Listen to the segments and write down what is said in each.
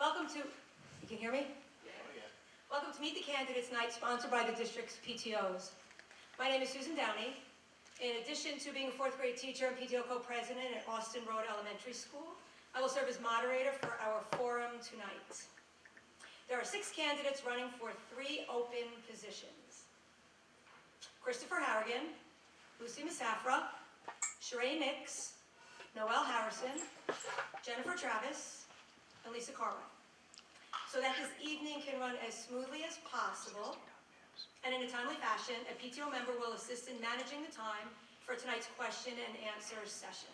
Welcome to, you can hear me? Yeah. Welcome to Meet the Candidates Night, sponsored by the district's PTOs. My name is Susan Downey. In addition to being a fourth grade teacher and PTO co-president at Austin Road Elementary School, I will serve as moderator for our forum tonight. There are 6 candidates running for 3 open positions. Christopher Harrigan, Lucy Masafra, Sheree Nix, Noelle Harrison, Jennifer Travis, and Lisa Carway. So that this evening can run as smoothly as possible, and in a timely fashion, a PTO member will assist in managing the time for tonight's question and answer session.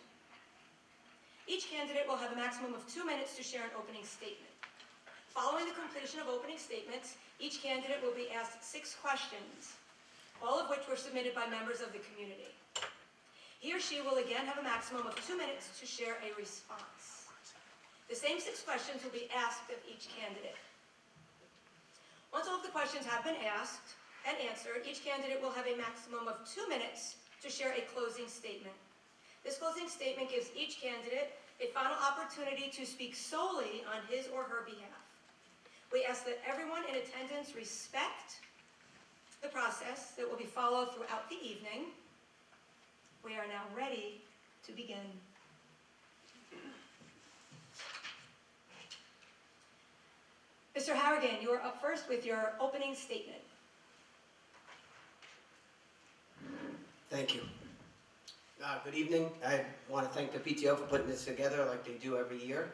Each candidate will have a maximum of 2 minutes to share an opening statement. Following the completion of opening statements, each candidate will be asked 6 questions, all of which were submitted by members of the community. He or she will again have a maximum of 2 minutes to share a response. The same 6 questions will be asked of each candidate. Once all of the questions have been asked and answered, each candidate will have a maximum of 2 minutes to share a closing statement. This closing statement gives each candidate a final opportunity to speak solely on his or her behalf. We ask that everyone in attendance respect the process that will be followed throughout the evening. We are now ready to begin. Mr. Harrigan, you are up first with your opening statement. Thank you. Good evening. I want to thank the PTO for putting this together like they do every year.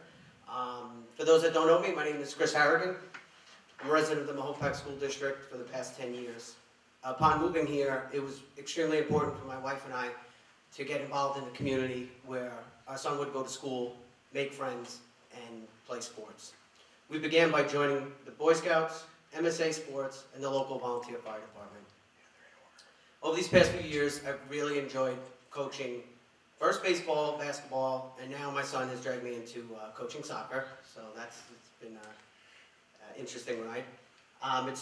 For those that don't know me, my name is Chris Harrigan. I'm a resident of the Mahopac School District for the past 10 years. Upon moving here, it was extremely important for my wife and I to get involved in the community where our son would go to school, make friends, and play sports. We began by joining the Boy Scouts, MSA Sports, and the local volunteer fire department. Over these past few years, I've really enjoyed coaching first baseball, basketball, and now my son has dragged me into coaching soccer, so it's been an interesting ride.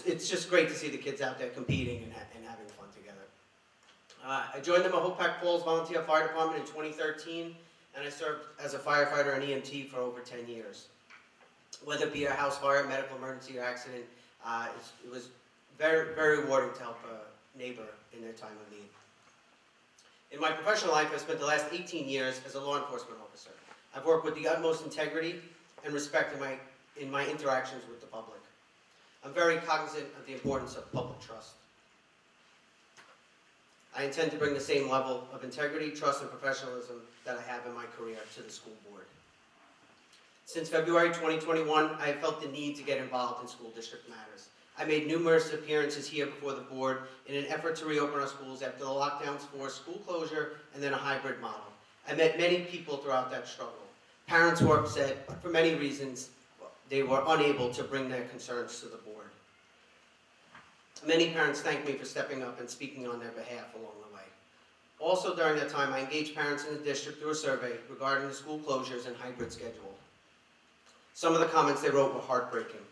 It's just great to see the kids out there competing and having fun together. I joined the Mahopac Falls Volunteer Fire Department in 2013, and I served as a firefighter and EMT for over 10 years. Whether it be a house fire, medical emergency, or accident, it was very, very rewarding to help a neighbor in their time of need. In my professional life, I've spent the last 18 years as a law enforcement officer. I've worked with the utmost integrity and respect in my interactions with the public. I'm very cognizant of the importance of public trust. I intend to bring the same level of integrity, trust, and professionalism that I have in my career to the school board. Since February 2021, I have felt the need to get involved in school district matters. I made numerous appearances here before the board in an effort to reopen our schools after the lockdowns forced school closure and then a hybrid model. I met many people throughout that struggle. Parents were upset, but for many reasons, they were unable to bring their concerns to the board. Many parents thanked me for stepping up and speaking on their behalf along the way. Also during that time, I engaged parents in the district through a survey regarding the school closures and hybrid schedule. Some of the comments they wrote were heartbreaking.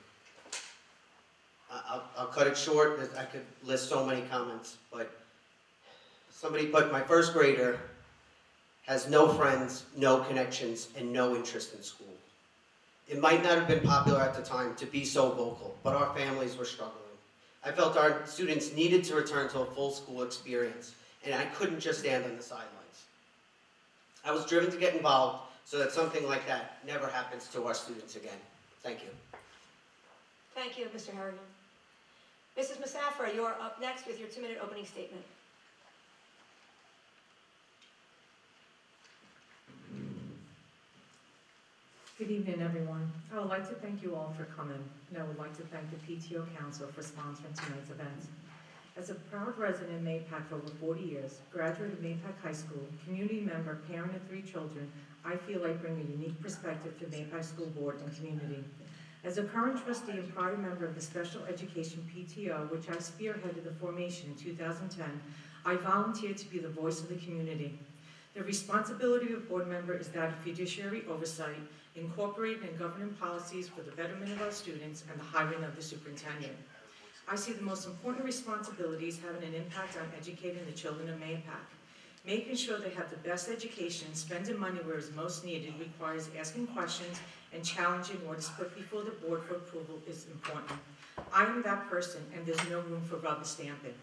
I'll cut it short. I could list so many comments, but somebody put, my first grader has no friends, no connections, and no interest in school. It might not have been popular at the time to be so vocal, but our families were struggling. I felt our students needed to return to a full school experience, and I couldn't just stand on the sidelines. I was driven to get involved so that something like that never happens to our students again. Thank you. Thank you, Mr. Harrigan. Mrs. Masafra, you are up next with your 2-minute opening statement. Good evening, everyone. I would like to thank you all for coming, and I would like to thank the PTO Council for sponsoring tonight's event. As a proud resident of Mahopac for over 40 years, graduate of Mahopac High School, community member, parent of 3 children, I feel I bring a unique perspective to Mahopac School Board and community. As a current trustee and prior member of the Special Education PTO, which I spearheaded the formation in 2010, I volunteered to be the voice of the community. The responsibility of a board member is that of fiduciary oversight, incorporating and governing policies for the betterment of our students and the hiring of the superintendent. I see the most important responsibilities having an impact on educating the children of Mahopac. Making sure they have the best education, spending money where it's most needed requires asking questions and challenging what is put before the board for approval is important. I am that person, and there's no room for rubber stamping.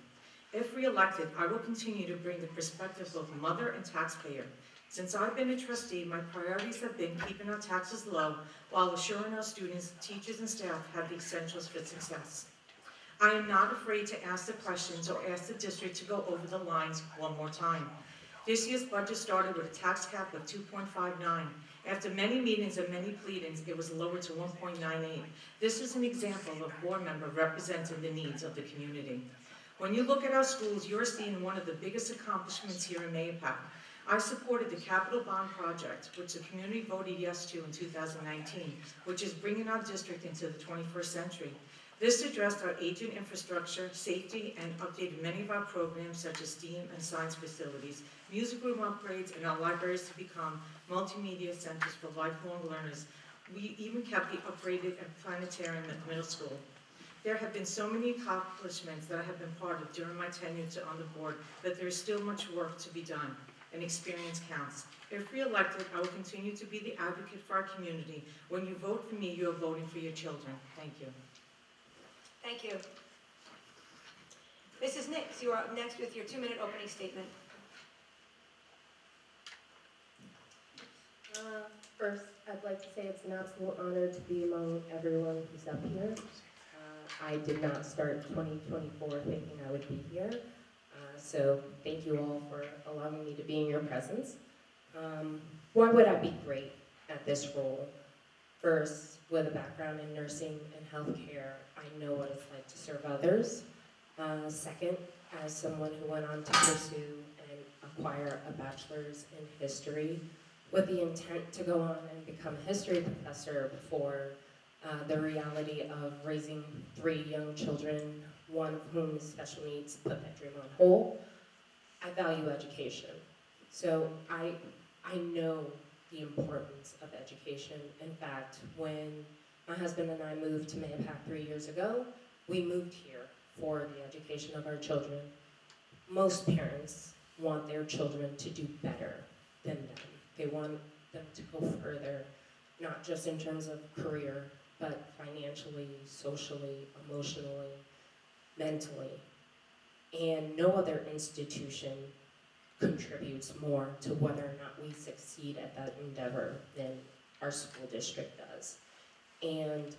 If re-elected, I will continue to bring the perspective of both mother and taxpayer. Since I've been a trustee, my priorities have been keeping our taxes low while assuring our students, teachers, and staff have the essentials for success. I am not afraid to ask the questions or ask the district to go over the lines one more time. This year's budget started with a tax cap of 2.59. After many meetings and many pleadings, it was lowered to 1.98. This is an example of a board member representing the needs of the community. When you look at our schools, you're seeing one of the biggest accomplishments here in Mahopac. I supported the Capital Bond Project, which the community voted yes to in 2019, which is bringing our district into the 21st century. This addressed our aging infrastructure, safety, and updated many of our programs such as STEAM and science facilities, music room upgrades, and our libraries to become multimedia centers for lifelong learners. We even kept the upgraded planetarium at middle school. There have been so many accomplishments that I have been part of during my tenure on the board, but there is still much work to be done, and experience counts. If re-elected, I will continue to be the advocate for our community. When you vote for me, you are voting for your children. Thank you. Thank you. Mrs. Nix, you are up next with your 2-minute opening statement. First, I'd like to say it's an absolute honor to be among everyone who's up here. I did not start 2024 thinking I would be here, so thank you all for allowing me to be in your presence. Why would I be great at this role? First, with a background in nursing and healthcare, I know what it's like to serve others. Second, as someone who went on to pursue and acquire a bachelor's in history with the intent to go on and become a history professor before the reality of raising 3 young children, one of whom is special needs, put that dream on hold. I value education. So I know the importance of education. In fact, when my husband and I moved to Mahopac 3 years ago, we moved here for the education of our children. Most parents want their children to do better than them. They want them to go further, not just in terms of career, but financially, socially, emotionally, mentally. And no other institution contributes more to whether or not we succeed at that endeavor than our school district does. And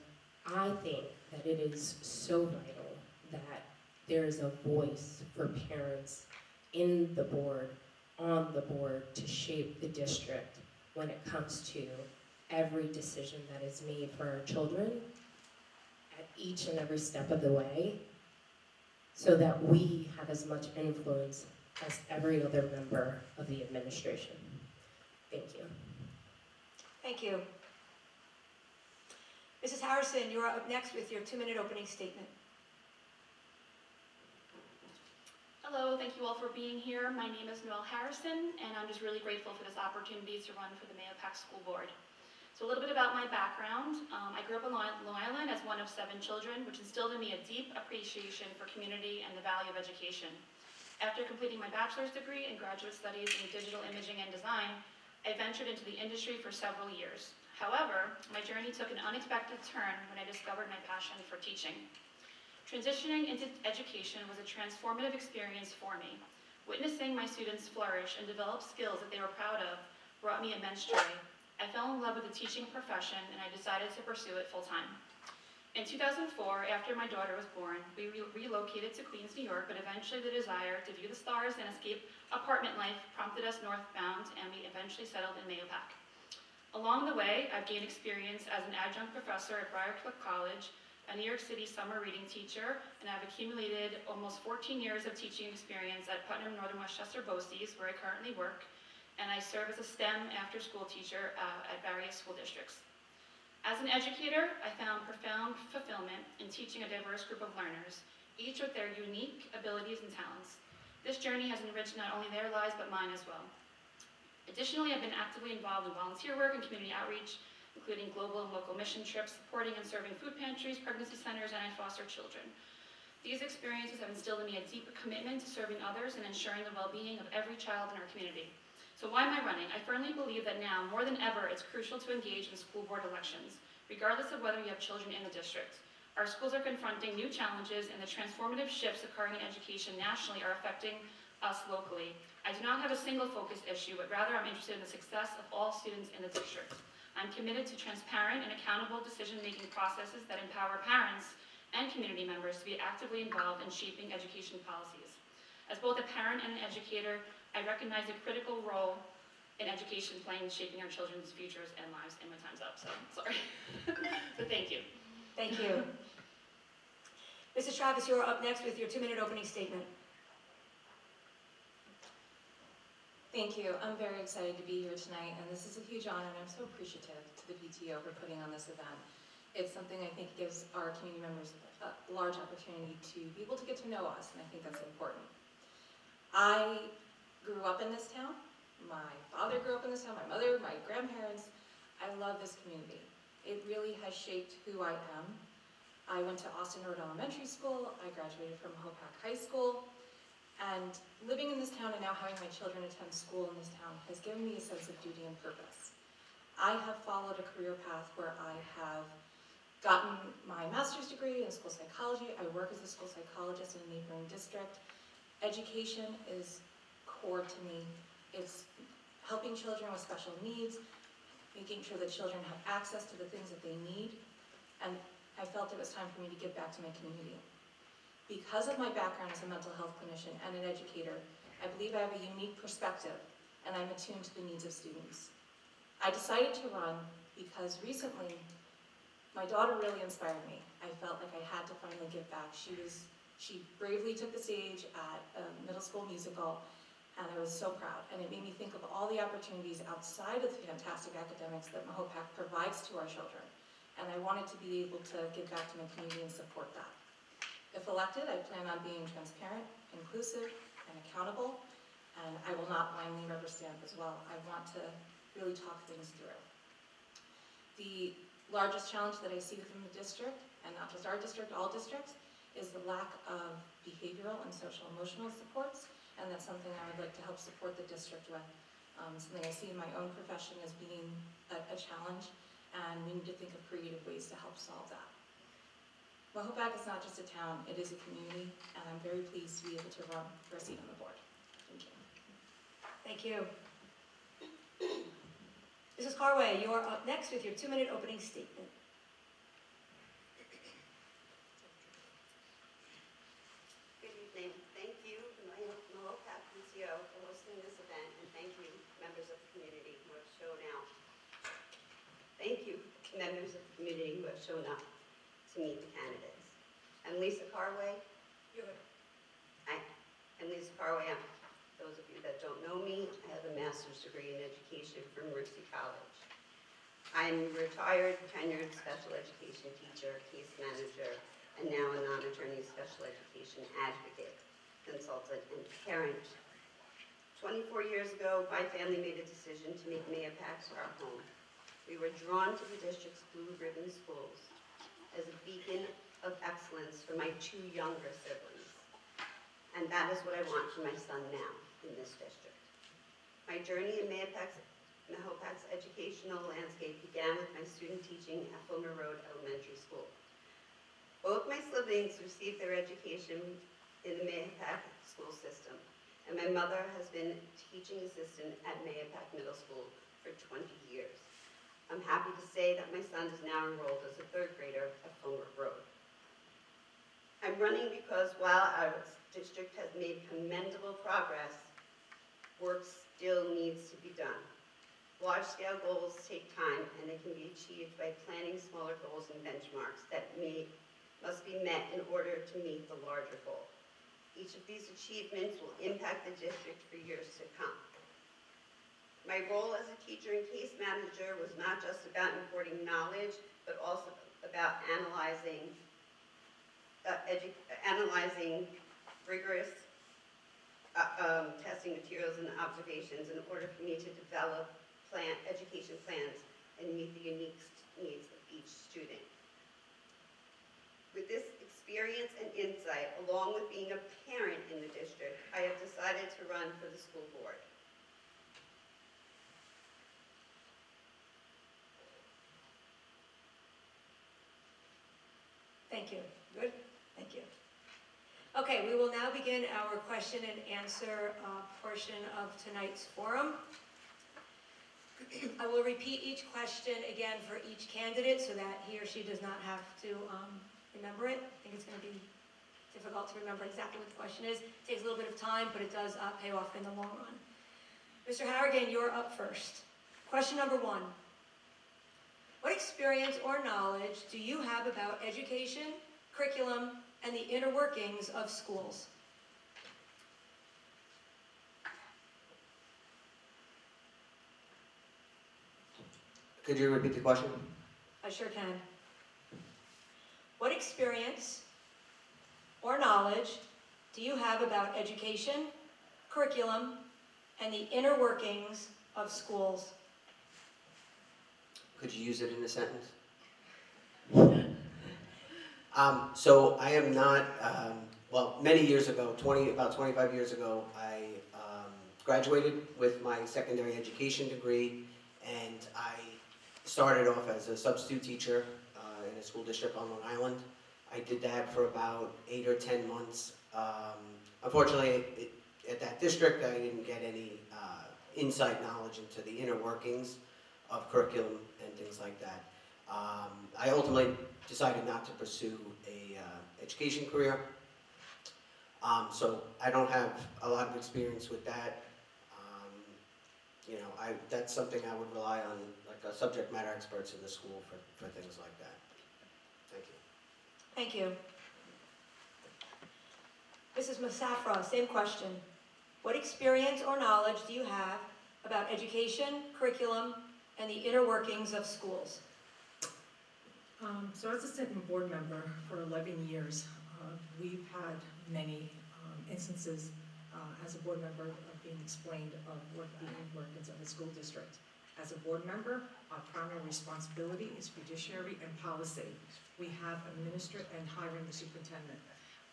I think that it is so vital that there is a voice for parents in the board, on the board, to shape the district when it comes to every decision that is made for our children at each and every step of the way, so that we have as much influence as every other member of the administration. Thank you. Thank you. Mrs. Harrison, you are up next with your 2-minute opening statement. Hello, thank you all for being here. My name is Noelle Harrison, and I'm just really grateful for this opportunity to run for the Mahopac School Board. So a little bit about my background. I grew up in Long Island as one of 7 children, which instilled in me a deep appreciation for community and the value of education. After completing my bachelor's degree in graduate studies in digital imaging and design, I ventured into the industry for several years. However, my journey took an unexpected turn when I discovered my passion for teaching. Transitioning into education was a transformative experience for me. Witnessing my students flourish and develop skills that they were proud of brought me immense joy. I fell in love with the teaching profession, and I decided to pursue it full-time. In 2004, after my daughter was born, we relocated to Queens, New York, but eventually the desire to view the stars and escape apartment life prompted us northbound, and we eventually settled in Mahopac. Along the way, I've gained experience as an adjunct professor at Briarcliff College, a New York City summer reading teacher, and I've accumulated almost 14 years of teaching experience at Putnam Northern Westchester BOCES, where I currently work, and I serve as a STEM after-school teacher at various school districts. As an educator, I found profound fulfillment in teaching a diverse group of learners, each with their unique abilities and talents. This journey has enriched not only their lives, but mine as well. Additionally, I've been actively involved in volunteer work and community outreach, including global and local mission trips, supporting and serving food pantries, pregnancy centers, and I foster children. These experiences have instilled in me a deep commitment to serving others and ensuring the well-being of every child in our community. So why am I running? I firmly believe that now, more than ever, it's crucial to engage in school board elections, regardless of whether you have children in the district. Our schools are confronting new challenges, and the transformative shifts occurring in education nationally are affecting us locally. I do not have a single focused issue, but rather I'm interested in the success of all students in the district. I'm committed to transparent and accountable decision-making processes that empower parents and community members to be actively involved in shaping education policies. As both a parent and an educator, I recognize the critical role in education playing in shaping our children's futures and lives. And my time's up, so sorry. So thank you. Thank you. Mrs. Travis, you are up next with your 2-minute opening statement. Thank you. I'm very excited to be here tonight, and this is a huge honor, and I'm so appreciative to the PTO for putting on this event. It's something I think gives our community members a large opportunity to be able to get to know us, and I think that's important. I grew up in this town. My father grew up in this town, my mother, my grandparents. I love this community. It really has shaped who I am. I went to Austin Road Elementary School. I graduated from Hopac High School. And living in this town and now having my children attend school in this town has given me a sense of duty and purpose. I have followed a career path where I have gotten my master's degree in school psychology. I work as a school psychologist in a neighboring district. Education is core to me. It's helping children with special needs, making sure that children have access to the things that they need, and I felt it was time for me to give back to my community. Because of my background as a mental health clinician and an educator, I believe I have a unique perspective, and I'm attuned to the needs of students. I decided to run because recently, my daughter really inspired me. I felt like I had to finally give back. She bravely took the stage at a middle school musical, and I was so proud. And it made me think of all the opportunities outside of the fantastic academics that Mahopac provides to our children. And I wanted to be able to give back to my community and support that. If elected, I plan on being transparent, inclusive, and accountable, and I will not blindly rubber stamp as well. I want to really talk things through. The largest challenge that I see within the district, and not just our district, all districts, is the lack of behavioral and social emotional supports, and that's something I would like to help support the district with. Something I see in my own profession as being a challenge, and we need to think of creative ways to help solve that. Mahopac is not just a town, it is a community, and I'm very pleased to be able to run for a seat on the board. Thank you. Thank you. Mrs. Carway, you are up next with your 2-minute opening statement. Good evening. Thank you, the Mahopac PTO, for hosting this event, and thank you, members of the community who have shown out. Thank you, members of the community who have shown up to meet the candidates. I'm Lisa Carway. I'm Lisa Carway. Those of you that don't know me, I have a master's degree in education from Mercy College. I'm a retired, tenured special education teacher, case manager, and now a non-attorney special education advocate, consultant, and parent. 24 years ago, my family made a decision to make Mahopac our home. We were drawn to the district's blue ribbon schools as a beacon of excellence for my 2 younger siblings. And that is what I want for my son now in this district. My journey in Mahopac's educational landscape began with my student teaching at Fulmer Road Elementary School. Both my siblings received their education in the Mahopac school system, and my mother has been teaching assistant at Mahopac Middle School for 20 years. I'm happy to say that my son is now enrolled as a 3rd grader at Fulmer Road. I'm running because while our district has made commendable progress, work still needs to be done. Large-scale goals take time, and they can be achieved by planning smaller goals and benchmarks that must be met in order to meet the larger goal. Each of these achievements will impact the district for years to come. My role as a teacher and case manager was not just about imparting knowledge, but also about analyzing rigorous testing materials and observations in order for me to develop education plans and meet the unique needs of each student. With this experience and insight, along with being a parent in the district, I have decided to run for the school board. Thank you. Good? Thank you. Okay, we will now begin our question and answer portion of tonight's forum. I will repeat each question again for each candidate so that he or she does not have to remember it. I think it's going to be difficult to remember exactly what the question is. It takes a little bit of time, but it does pay off in the long run. Mr. Harrigan, you're up first. Question number 1. What experience or knowledge do you have about education, curriculum, and the inner workings of schools? Could you repeat the question? I sure can. What experience or knowledge do you have about education, curriculum, and the inner workings of schools? Could you use it in a sentence? So I am not, well, many years ago, about 25 years ago, I graduated with my secondary education degree, and I started off as a substitute teacher in a school district on Long Island. I did that for about 8 or 10 months. Unfortunately, at that district, I didn't get any inside knowledge into the inner workings of curriculum and things like that. I ultimately decided not to pursue a education career. So I don't have a lot of experience with that. You know, that's something I would rely on, like subject matter experts in the school for things like that. Thank you. Thank you. Mrs. Masafra, same question. What experience or knowledge do you have about education, curriculum, and the inner workings of schools? So as a sitting board member for 11 years, we've had many instances as a board member of being explained of what the inner workings of a school district. As a board member, our primary responsibility is fiduciary and policy. We have and hiring the superintendent.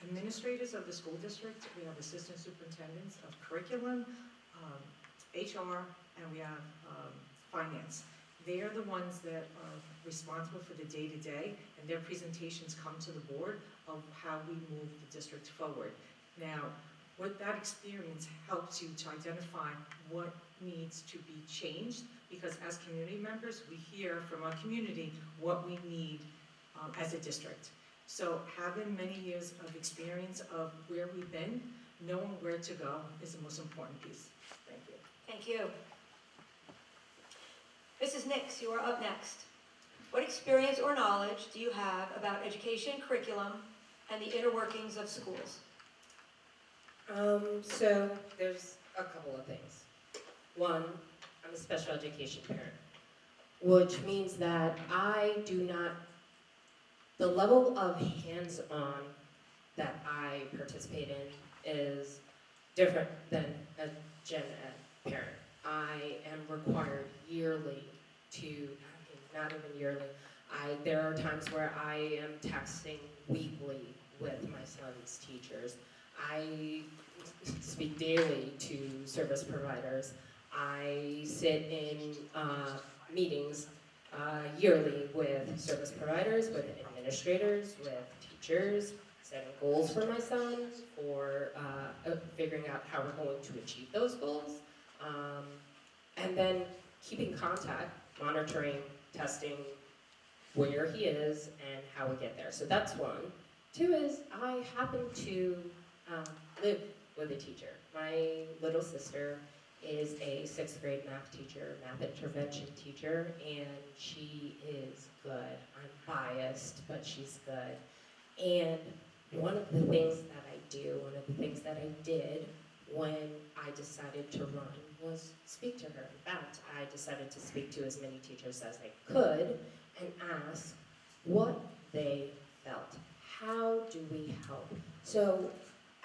Administrators of the school district, we have assistant superintendents of curriculum, HR, and we have finance. They are the ones that are responsible for the day-to-day, and their presentations come to the board of how we move the district forward. Now, what that experience helps you to identify what needs to be changed, because as community members, we hear from our community what we need as a district. So having many years of experience of where we've been, knowing where to go is the most important piece. Thank you. Thank you. Mrs. Nix, you are up next. What experience or knowledge do you have about education, curriculum, and the inner workings of schools? So there's a couple of things. One, I'm a special education parent, which means that I do not, the level of hands-on that I participate in is different than a gen ed parent. I am required yearly to, not even yearly, there are times where I am texting weekly with my son's teachers. I speak daily to service providers. I sit in meetings yearly with service providers, with administrators, with teachers, setting goals for my son, for figuring out how we're going to achieve those goals, and then keeping contact, monitoring, testing where he is and how we get there. So that's one. Two is I happen to live with a teacher. My little sister is a 6th grade math teacher, math intervention teacher, and she is good. I'm biased, but she's good. And one of the things that I do, one of the things that I did when I decided to run was speak to her. In fact, I decided to speak to as many teachers as I could and ask what they felt. How do we help? So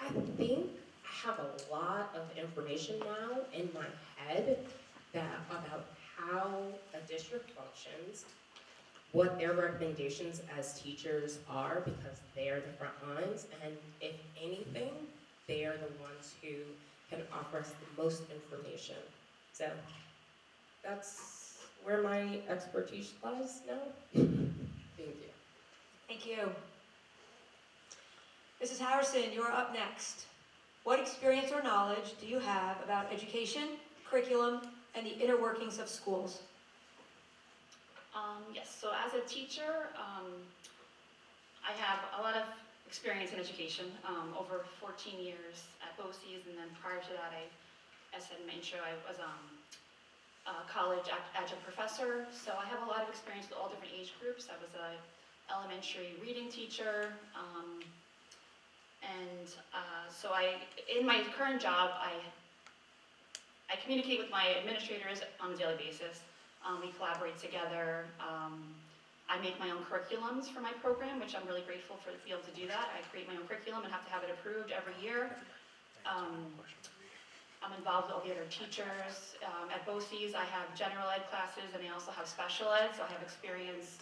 I think I have a lot of information now in my head about how a district functions, what their recommendations as teachers are, because they're the front lines, and if anything, they are the ones who can offer us the most information. So that's where my expertise lies now. Thank you. Thank you. Mrs. Harrison, you're up next. What experience or knowledge do you have about education, curriculum, and the inner workings of schools? Yes, so as a teacher, I have a lot of experience in education, over 14 years at BOCES, and then prior to that, as I said in my intro, I was a college adjunct professor, so I have a lot of experience with all different age groups. I was an elementary reading teacher, so in my current job, I communicate with my administrators on a daily basis. We collaborate together. I make my own curriculums for my program, which I'm really grateful for to be able to do that. I create my own curriculum and have to have it approved every year. I'm involved with all the other teachers. At BOCES, I have general ed classes and I also have special ed, so I have experience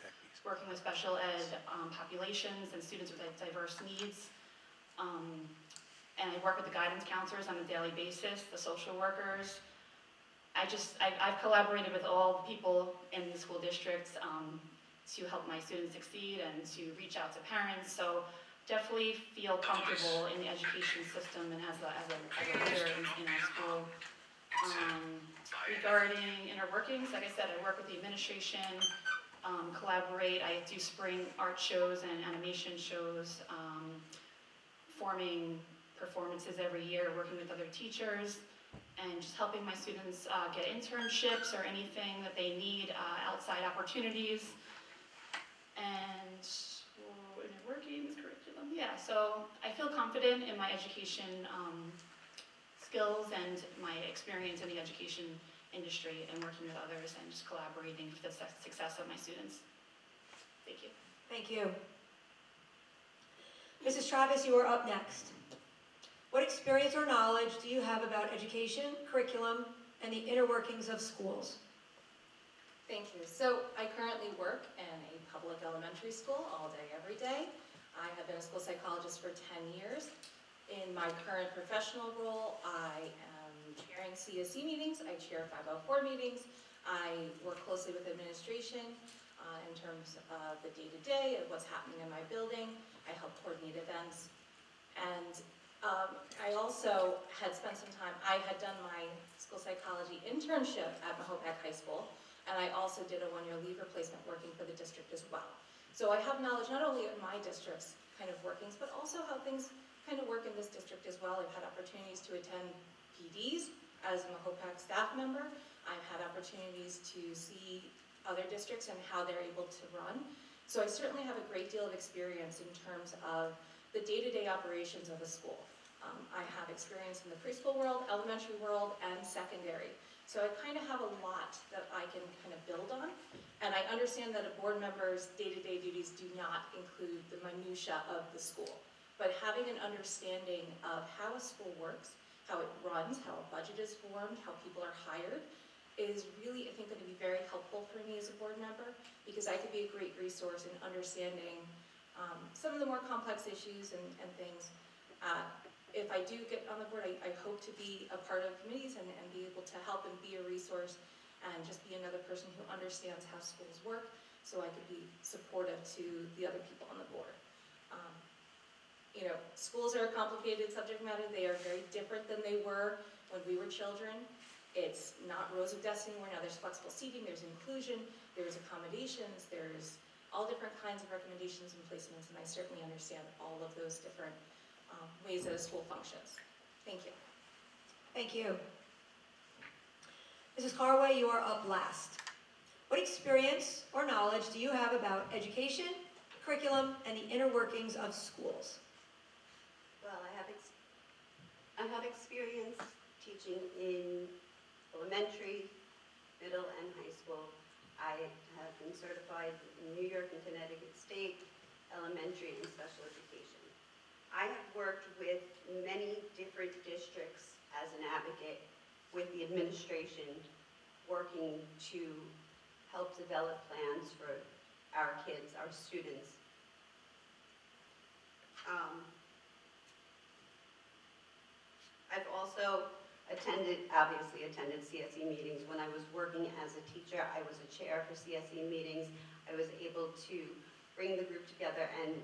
working with special ed populations and students with diverse needs. And I work with the guidance counselors on a daily basis, the social workers. I've collaborated with all the people in the school districts to help my students succeed and to reach out to parents. So definitely feel comfortable in the education system and as a leader in our school. Regarding inner workings, like I said, I work with the administration, collaborate. I do spring art shows and animation shows, forming performances every year, working with other teachers, and just helping my students get internships or anything that they need, outside opportunities. And inner workings, curriculum, yeah, so I feel confident in my education skills and my experience in the education industry and working with others and just collaborating for the success of my students. Thank you. Thank you. Mrs. Travis, you are up next. What experience or knowledge do you have about education, curriculum, and the inner workings of schools? Thank you. So I currently work in a public elementary school all day, every day. I have been a school psychologist for 10 years. In my current professional role, I am chairing CSE meetings, I chair 504 meetings, I work closely with administration in terms of the day-to-day of what's happening in my building. I help coordinate events. And I also had spent some time, I had done my school psychology internship at Mahopac High School, and I also did a one-year leave replacement working for the district as well. So I have knowledge not only of my district's kind of workings, but also how things kind of work in this district as well. I've had opportunities to attend PDs as a Mahopac staff member. I've had opportunities to see other districts and how they're able to run. So I certainly have a great deal of experience in terms of the day-to-day operations of a school. I have experience in the preschool world, elementary world, and secondary. So I kind of have a lot that I can kind of build on. And I understand that a board member's day-to-day duties do not include the minutia of the school. But having an understanding of how a school works, how it runs, how a budget is formed, how people are hired, is really, I think, going to be very helpful for me as a board member, because I could be a great resource in understanding some of the more complex issues and things. If I do get on the board, I hope to be a part of committees and be able to help and be a resource and just be another person who understands how schools work, so I could be supportive to the other people on the board. You know, schools are a complicated subject matter. They are very different than they were when we were children. It's not rows of destiny where now there's flexible seating, there's inclusion, there's accommodations, there's all different kinds of recommendations and placements, and I certainly understand all of those different ways that a school functions. Thank you. Thank you. Mrs. Carway, you are up last. What experience or knowledge do you have about education, curriculum, and the inner workings of schools? Well, I have experience teaching in elementary, middle, and high school. I have been certified in New York and Connecticut State, elementary and special education. I have worked with many different districts as an advocate with the administration, working to help develop plans for our kids, our students. I've also obviously attended CSE meetings. When I was working as a teacher, I was a chair for CSE meetings. I was able to bring the group together and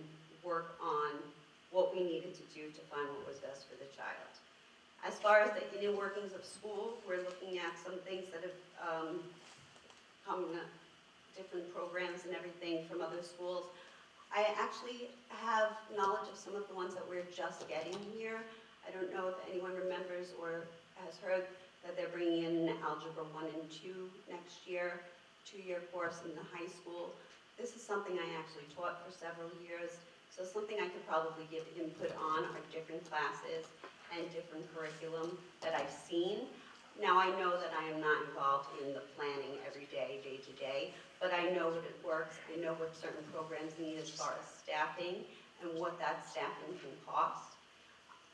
work on what we needed to do to find what was best for the child. As far as the inner workings of school, we're looking at some things that have come, different programs and everything from other schools. I actually have knowledge of some of the ones that we're just getting here. I don't know if anyone remembers or has heard that they're bringing in Algebra 1 and 2 next year, 2-year course in the high school. This is something I actually taught for several years, so something I could probably give input on are different classes and different curriculum that I've seen. Now, I know that I am not involved in the planning every day, day to day, but I know what it works. I know what certain programs need as far as staffing and what that staffing can cost.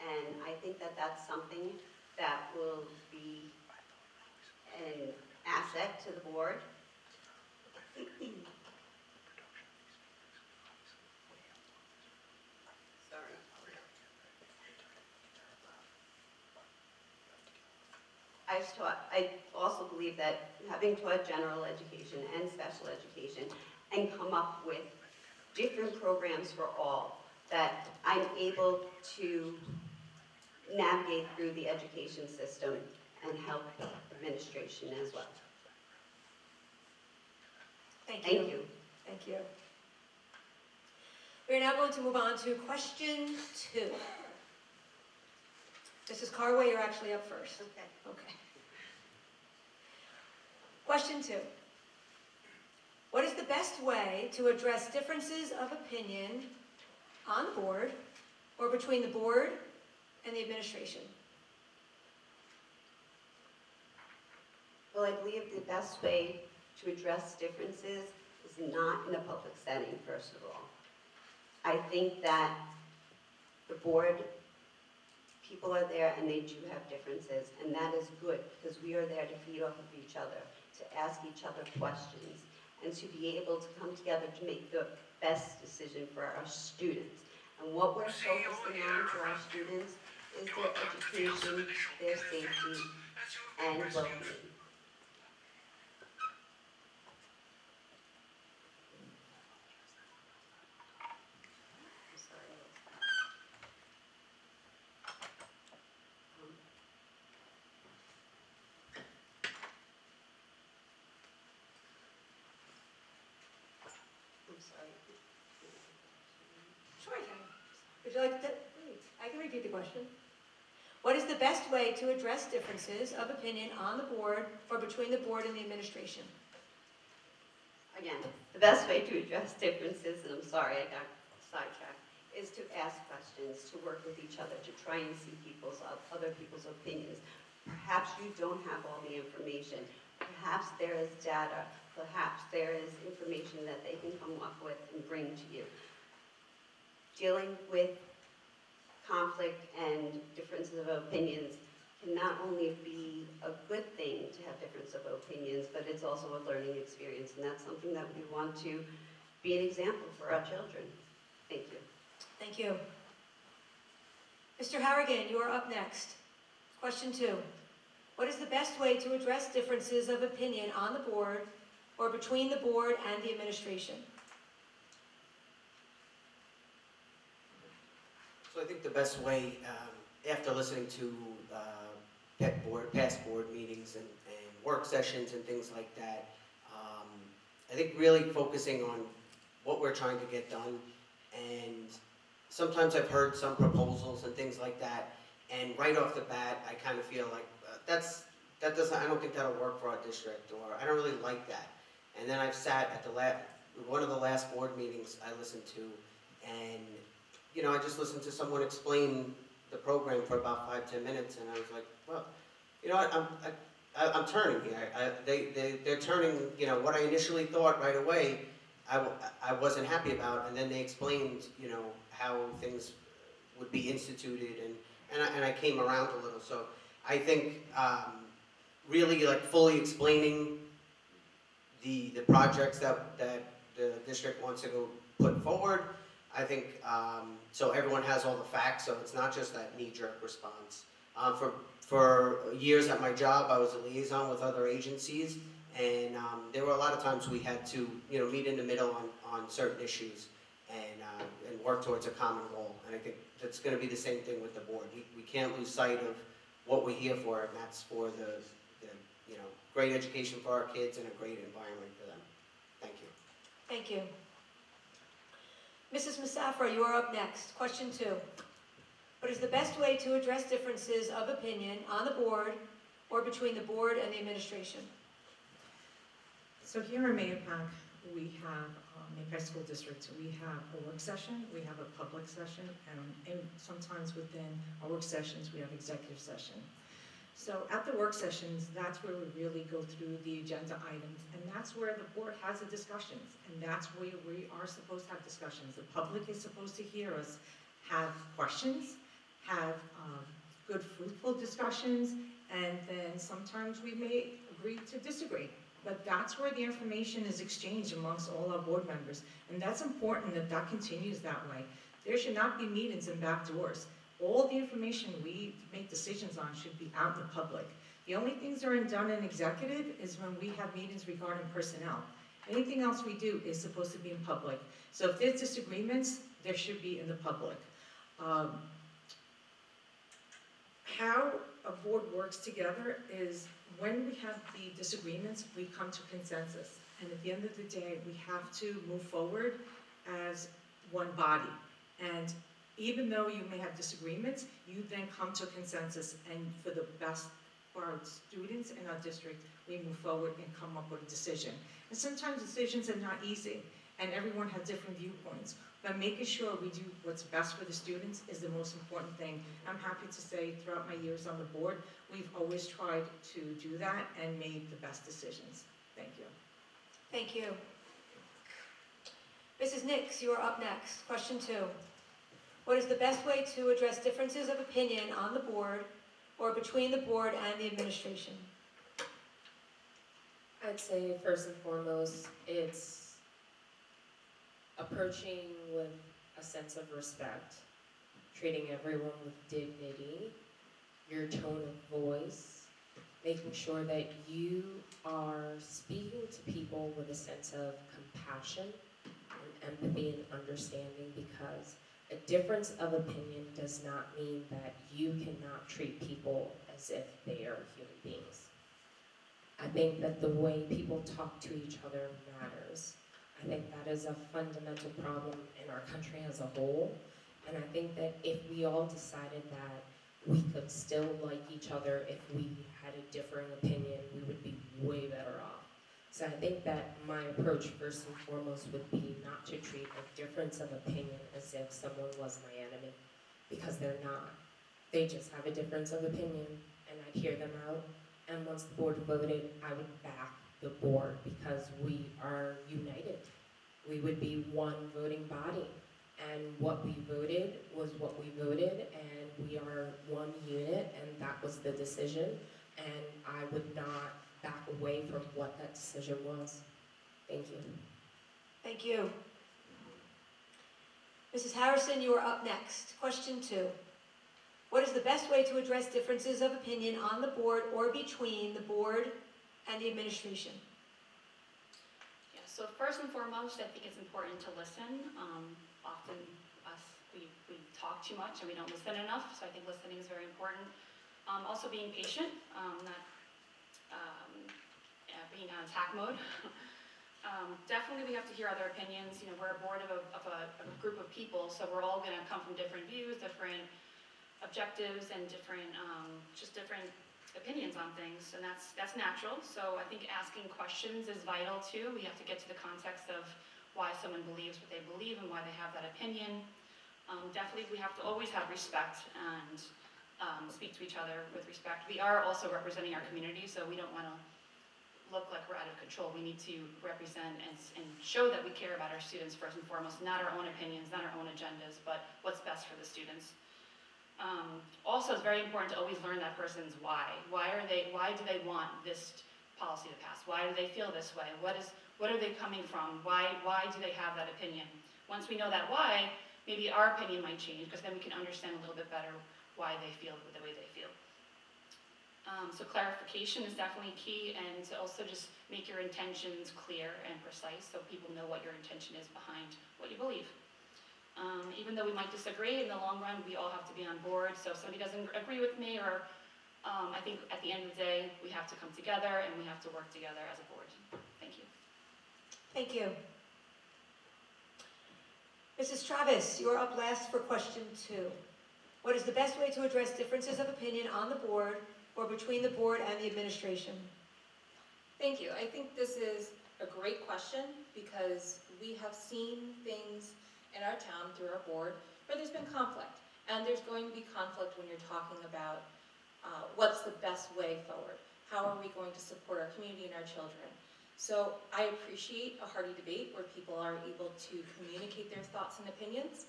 And I think that that's something that will be an asset to the board. Sorry. I also believe that having taught general education and special education and come up with different programs for all, that I'm able to navigate through the education system and help administration as well. Thank you. Thank you. Thank you. We are now going to move on to question 2. Mrs. Carway, you're actually up first. Okay. Okay. Question 2. What is the best way to address differences of opinion on the board or between the board and the administration? Well, I believe the best way to address differences is not in a public setting, first of all. I think that the board, people are there and they do have differences, and that is good because we are there to feed off of each other, to ask each other questions, and to be able to come together to make the best decision for our students. And what we're focusing on for our students is their education, their safety, and well-being. I'm sorry. I'm sorry. Sure I can. Would you like to? Wait, I can repeat the question. What is the best way to address differences of opinion on the board or between the board and the administration? Again, the best way to address differences, and I'm sorry I got sidetracked, is to ask questions, to work with each other, to try and see other people's opinions. Perhaps you don't have all the information. Perhaps there is data. Perhaps there is information that they can come up with and bring to you. Dealing with conflict and differences of opinions can not only be a good thing to have difference of opinions, but it's also a learning experience, and that's something that we want to be an example for our children. Thank you. Thank you. Mr. Harrigan, you are up next. Question 2. What is the best way to address differences of opinion on the board or between the board and the administration? So I think the best way, after listening to past board meetings and work sessions and things like that, I think really focusing on what we're trying to get done. And sometimes I've heard some proposals and things like that, and right off the bat, I kind of feel like I don't think that'll work for our district, or I don't really like that. And then I've sat at one of the last board meetings I listened to, and I just listened to someone explain the program for about 5-10 minutes, and I was like, well, you know what, I'm turning here. They're turning, what I initially thought right away, I wasn't happy about, and then they explained, how things would be instituted, and I came around a little. So I think really like fully explaining the projects that the district wants to go put forward. I think, so everyone has all the facts, so it's not just that knee-jerk response. For years at my job, I was a liaison with other agencies, and there were a lot of times we had to, meet in the middle on certain issues. and work towards a common goal. And I think that's going to be the same thing with the board. We can't lose sight of what we're here for, and that's for the great education for our kids and a great environment for them. Thank you. Thank you. Mrs. Musafra, you are up next. Question 2. What is the best way to address differences of opinion on the board or between the board and the administration? So here in Mahopac, we have, Mahopac School District, we have a work session, we have a public session, and sometimes within our work sessions, we have executive session. So at the work sessions, that's where we really go through the agenda items, and that's where the board has the discussions, and that's where we are supposed to have discussions. The public is supposed to hear us have questions, have good fruitful discussions, and then sometimes we may agree to disagree. But that's where the information is exchanged amongst all our board members, and that's important that that continues that way. There should not be meetings in back doors. All the information we make decisions on should be out in the public. The only things that are done in executive is when we have meetings regarding personnel. Anything else we do is supposed to be in public. So if there's disagreements, there should be in the public. How a board works together is when we have the disagreements, we come to consensus. And at the end of the day, we have to move forward as one body. And even though you may have disagreements, you then come to a consensus, and for the best for our students in our district, we move forward and come up with a decision. And sometimes decisions are not easy, and everyone has different viewpoints. But making sure we do what's best for the students is the most important thing. I'm happy to say throughout my years on the board, we've always tried to do that and made the best decisions. Thank you. Thank you. Mrs. Nix, you are up next. Question 2. What is the best way to address differences of opinion on the board or between the board and the administration? I'd say first and foremost, it's approaching with a sense of respect, treating everyone with dignity, your tone of voice, making sure that you are speaking to people with a sense of compassion and empathy and understanding, because a difference of opinion does not mean that you cannot treat people as if they are human beings. I think that the way people talk to each other matters. I think that is a fundamental problem in our country as a whole. And I think that if we all decided that we could still like each other if we had a differing opinion, we would be way better off. So I think that my approach first and foremost would be not to treat a difference of opinion as if someone was my enemy, because they're not. They just have a difference of opinion, and I'd hear them out. And once the board voted, I would back the board because we are united. We would be one voting body. And what we voted was what we voted, and we are one unit, and that was the decision. And I would not back away from what that decision was. Thank you. Thank you. Mrs. Harrison, you are up next. Question 2. What is the best way to address differences of opinion on the board or between the board and the administration? Yeah, so first and foremost, I think it's important to listen. Often we talk too much and we don't listen enough, so I think listening is very important. Also being patient, not being on attack mode. Definitely we have to hear other opinions. You know, we're a board of a group of people, so we're all gonna come from different views, different objectives, and different opinions on things, and that's natural. So I think asking questions is vital too. We have to get to the context of why someone believes what they believe and why they have that opinion. Definitely we have to always have respect and speak to each other with respect. We are also representing our community, so we don't want to look like we're out of control. We need to represent and show that we care about our students first and foremost, not our own opinions, not our own agendas, but what's best for the students. Also, it's very important to always learn that person's why. Why do they want this policy to pass? Why do they feel this way? What are they coming from? Why do they have that opinion? Once we know that why, maybe our opinion might change, because then we can understand a little bit better why they feel the way they feel. So clarification is definitely key, and to also just make your intentions clear and precise so people know what your intention is behind what you believe. Even though we might disagree, in the long run, we all have to be on board. So if somebody doesn't agree with me, or I think at the end of the day, we have to come together and we have to work together as a board. Thank you. Thank you. Mrs. Travis, you're up last for question 2. What is the best way to address differences of opinion on the board or between the board and the administration? Thank you. I think this is a great question because we have seen things in our town through our board where there's been conflict. And there's going to be conflict when you're talking about what's the best way forward. How are we going to support our community and our children? So I appreciate a hearty debate where people are able to communicate their thoughts and opinions.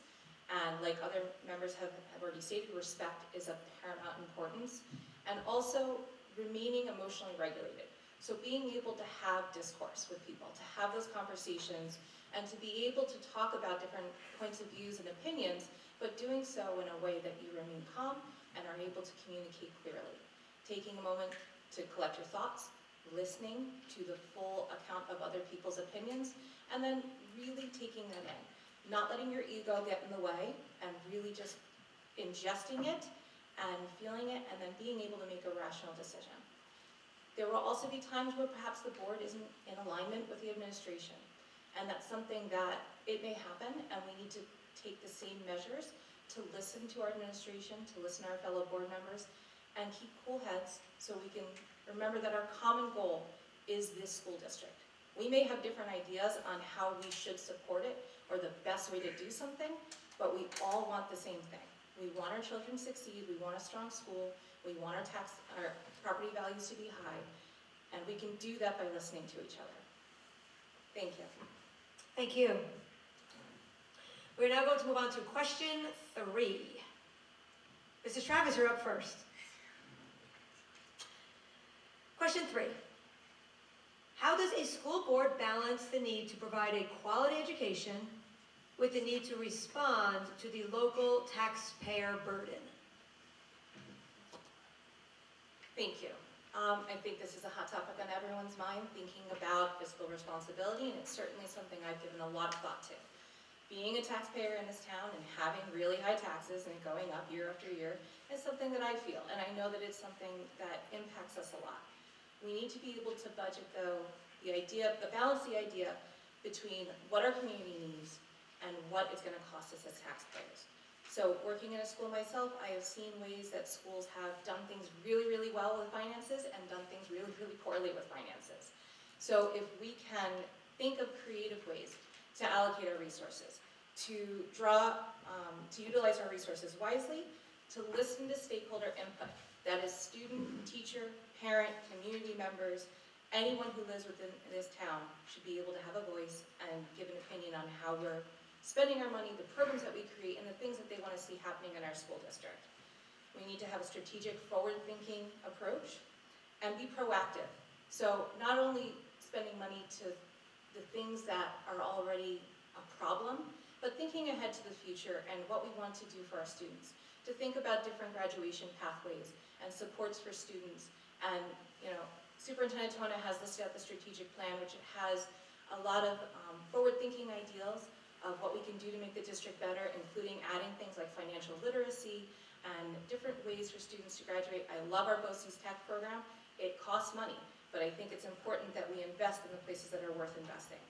And like other members have already stated, respect is of paramount importance. And also remaining emotionally regulated. So being able to have discourse with people, to have those conversations, and to be able to talk about different points of views and opinions, but doing so in a way that you remain calm and are able to communicate clearly. Taking a moment to collect your thoughts, listening to the full account of other people's opinions, and then really taking that in. Not letting your ego get in the way, and really just ingesting it and feeling it, and then being able to make a rational decision. There will also be times where perhaps the board isn't in alignment with the administration, and that's something that it may happen, and we need to take the same measures to listen to our administration, to listen to our fellow board members, and keep cool heads so we can remember that our common goal is this school district. We may have different ideas on how we should support it or the best way to do something, but we all want the same thing. We want our children to succeed, we want a strong school, we want our property values to be high, and we can do that by listening to each other. Thank you. Thank you. We're now going to move on to question 3. Mrs. Travis, you're up first. Question 3. How does a school board balance the need to provide a quality education with the need to respond to the local taxpayer burden? Thank you. I think this is a hot topic on everyone's mind, thinking about fiscal responsibility, and it's certainly something I've given a lot of thought to. Being a taxpayer in this town and having really high taxes and going up year after year is something that I feel, and I know that it's something that impacts us a lot. We need to be able to budget, though, balance the idea between what our community needs and what it's going to cost us as taxpayers. So working in a school myself, I have seen ways that schools have done things really, really well with finances and done things really, really poorly with finances. So if we can think of creative ways to allocate our resources, to utilize our resources wisely, to listen to stakeholder input, that is student, teacher, parent, community members, anyone who lives within this town should be able to have a voice and give an opinion on how we're spending our money, the programs that we create, and the things that they want to see happening in our school district. We need to have a strategic, forward-thinking approach and be proactive. So not only spending money to the things that are already a problem, but thinking ahead to the future and what we want to do for our students. To think about different graduation pathways and supports for students. And, Superintendent Tona has listed out the strategic plan, which it has a lot of forward-thinking ideals of what we can do to make the district better, including adding things like financial literacy and different ways for students to graduate. I love our BOCES Tech program. It costs money, but I think it's important that we invest in the places that are worth investing.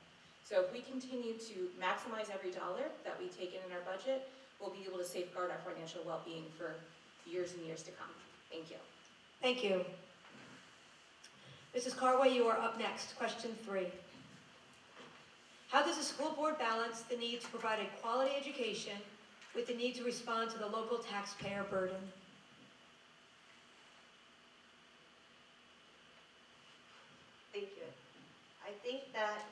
So if we continue to maximize every dollar that we take in our budget, we'll be able to safeguard our financial well-being for years and years to come. Thank you. Thank you. Mrs. Carway, you are up next. Question 3. How does a school board balance the need to provide a quality education with the need to respond to the local taxpayer burden? Thank you. I think that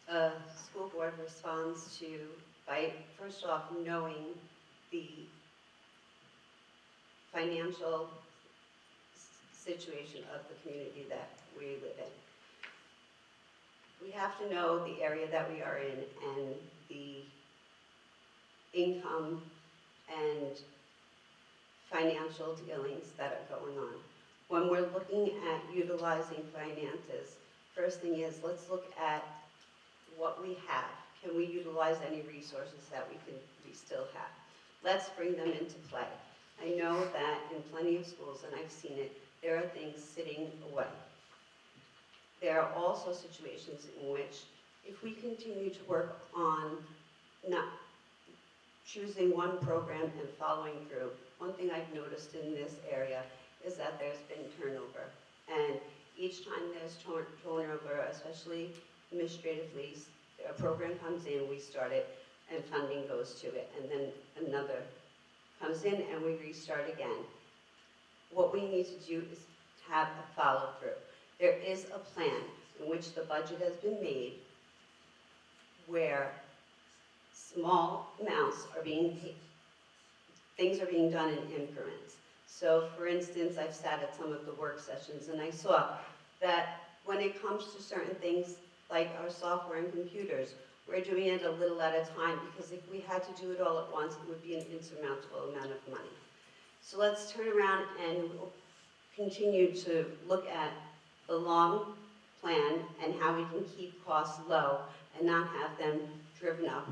a school board responds to by first off knowing the financial situation of the community that we live in. We have to know the area that we are in and the income and financial dealings that are going on. When we're looking at utilizing finances, first thing is let's look at what we have. Can we utilize utilize any resources that we still have. Let's bring them into play. I know that in plenty of schools, and I've seen it, there are things sitting away. There are also situations in which if we continue to work on not choosing one program and following through, one thing I've noticed in this area is that there's been turnover. And each time there's turnover, especially administratively, a program comes in, we start it, and funding goes to it. And then another comes in and we restart again. What we need to do is have a follow-through. There is a plan in which the budget has been made where small amounts are being paid. Things are being done in increments. So for instance, I've sat at some of the work sessions and I saw that when it comes to certain things like our software and computers, we're doing it a little at a time because if we had to do it all at once, it would be an insurmountable amount of money. So let's turn around and we'll continue to look at the long plan and how we can keep costs low and not have them driven up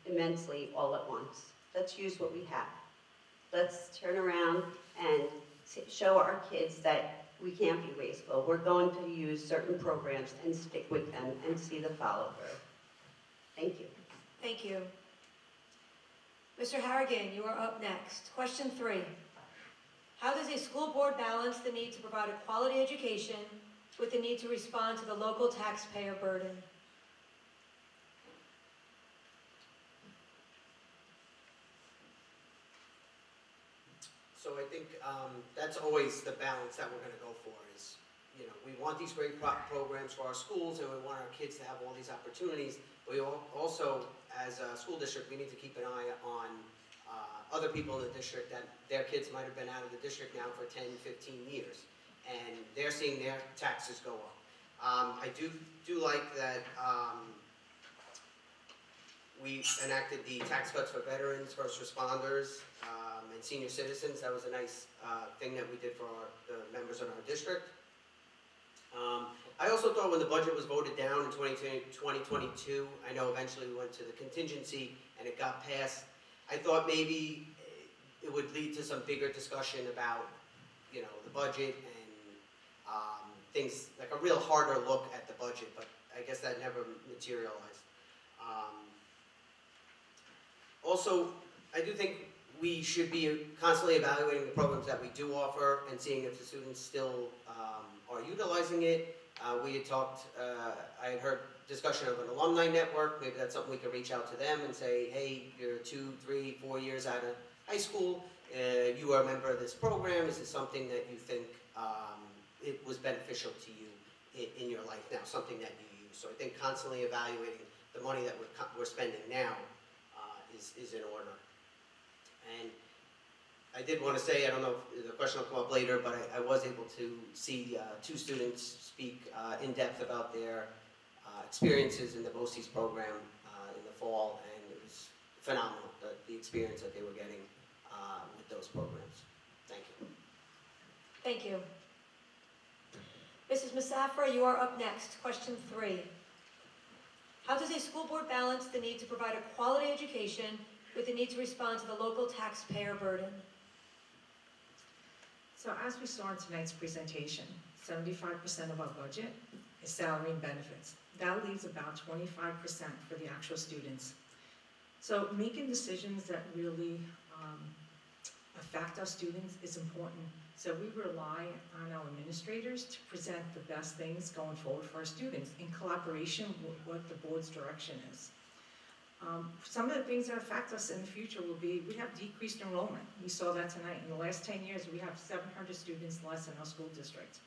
immensely all at once. Let's use what we have. Let's turn around and show our kids that we can't be wasteful. We're going to use certain programs and stick with them and see the follow-through. Thank you. Thank you. Mr. Harrigan, you are up next. Question 3. How does a school board balance the need to provide a quality education with the need to respond to the local taxpayer burden? So I think that's always the balance that we're going to go for is, you know, we want these great programs for our schools and we want our kids to have all these opportunities. But we also, as a school district, we need to keep an eye on other people in the district that their kids might have been out of the district now for 10, 15 years. And they're seeing their taxes go up. I do like that we enacted the tax cuts for veterans, first responders, and senior citizens. That was a nice thing that we did for the members in our district. I also thought when the budget was voted down in 2022, I know eventually we went to the contingency and it got passed. I thought maybe it would lead to some bigger discussion about, you know, the budget and things, like a real harder look at the budget, but I guess that never materialized. Also, I do think we should be constantly evaluating the programs that we do offer and seeing if the students still are utilizing it. We had talked, I had heard discussion of an alumni network. Maybe that's something we can reach out to them and say, hey, you're 2, 3, 4 years out of high school. You are a member of this program. Is this something that you think it was beneficial to you in your life now, something that you use? So I think constantly evaluating the money that we're spending now is in order. And I did want to say, I don't know if the question will come up later, but I was able to see 2 students speak in depth about their experiences in the BOCES program in the fall, and it was phenomenal, the experience that they were getting with those programs. Thank you. Thank you. Mrs. Musafra, you are up next. Question 3. How does a school board balance the need to provide a quality education with the need to respond to the local taxpayer burden? So as we saw in tonight's presentation, 75% of our budget is salary and benefits. That leaves about 25% for the actual students. So making decisions that really affect our students is important. So we rely on our administrators to present the best things going forward for our students in collaboration with what the board's direction is. Some of the things that affect us in the future will be, we have decreased enrollment. We saw that tonight. In the last 10 years, we have 700 students less in our school district.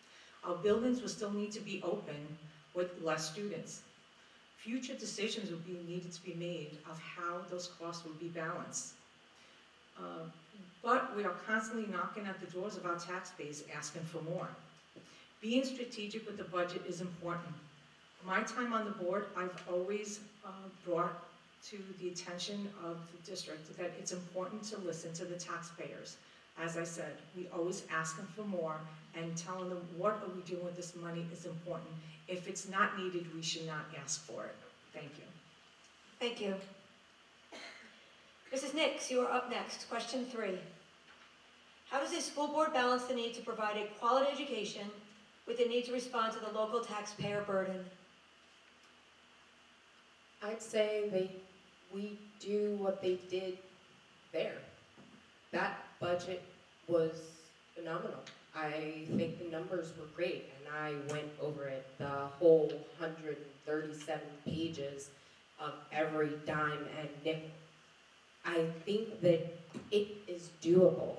Our buildings will still need to be open with less students. Future decisions will be needed to be made of how those costs will be balanced. But we are constantly knocking at the doors of our tax base asking for more. Being strategic with the budget is important. My time on the board, I've always brought to the attention of the district that it's important to listen to the taxpayers. As I said, we always ask them for more, and telling them what are we doing with this money is important. If it's not needed, we should not ask for it. Thank you. Thank you. Mrs. Nix, you are up next. Question 3. How does a school board balance the need to provide a quality education with the need to respond to the local taxpayer burden? I'd say we do what they did there. That budget was phenomenal. I think the numbers were great, and I went over it, the whole 137 pages of every dime and nickel. I think that it is doable.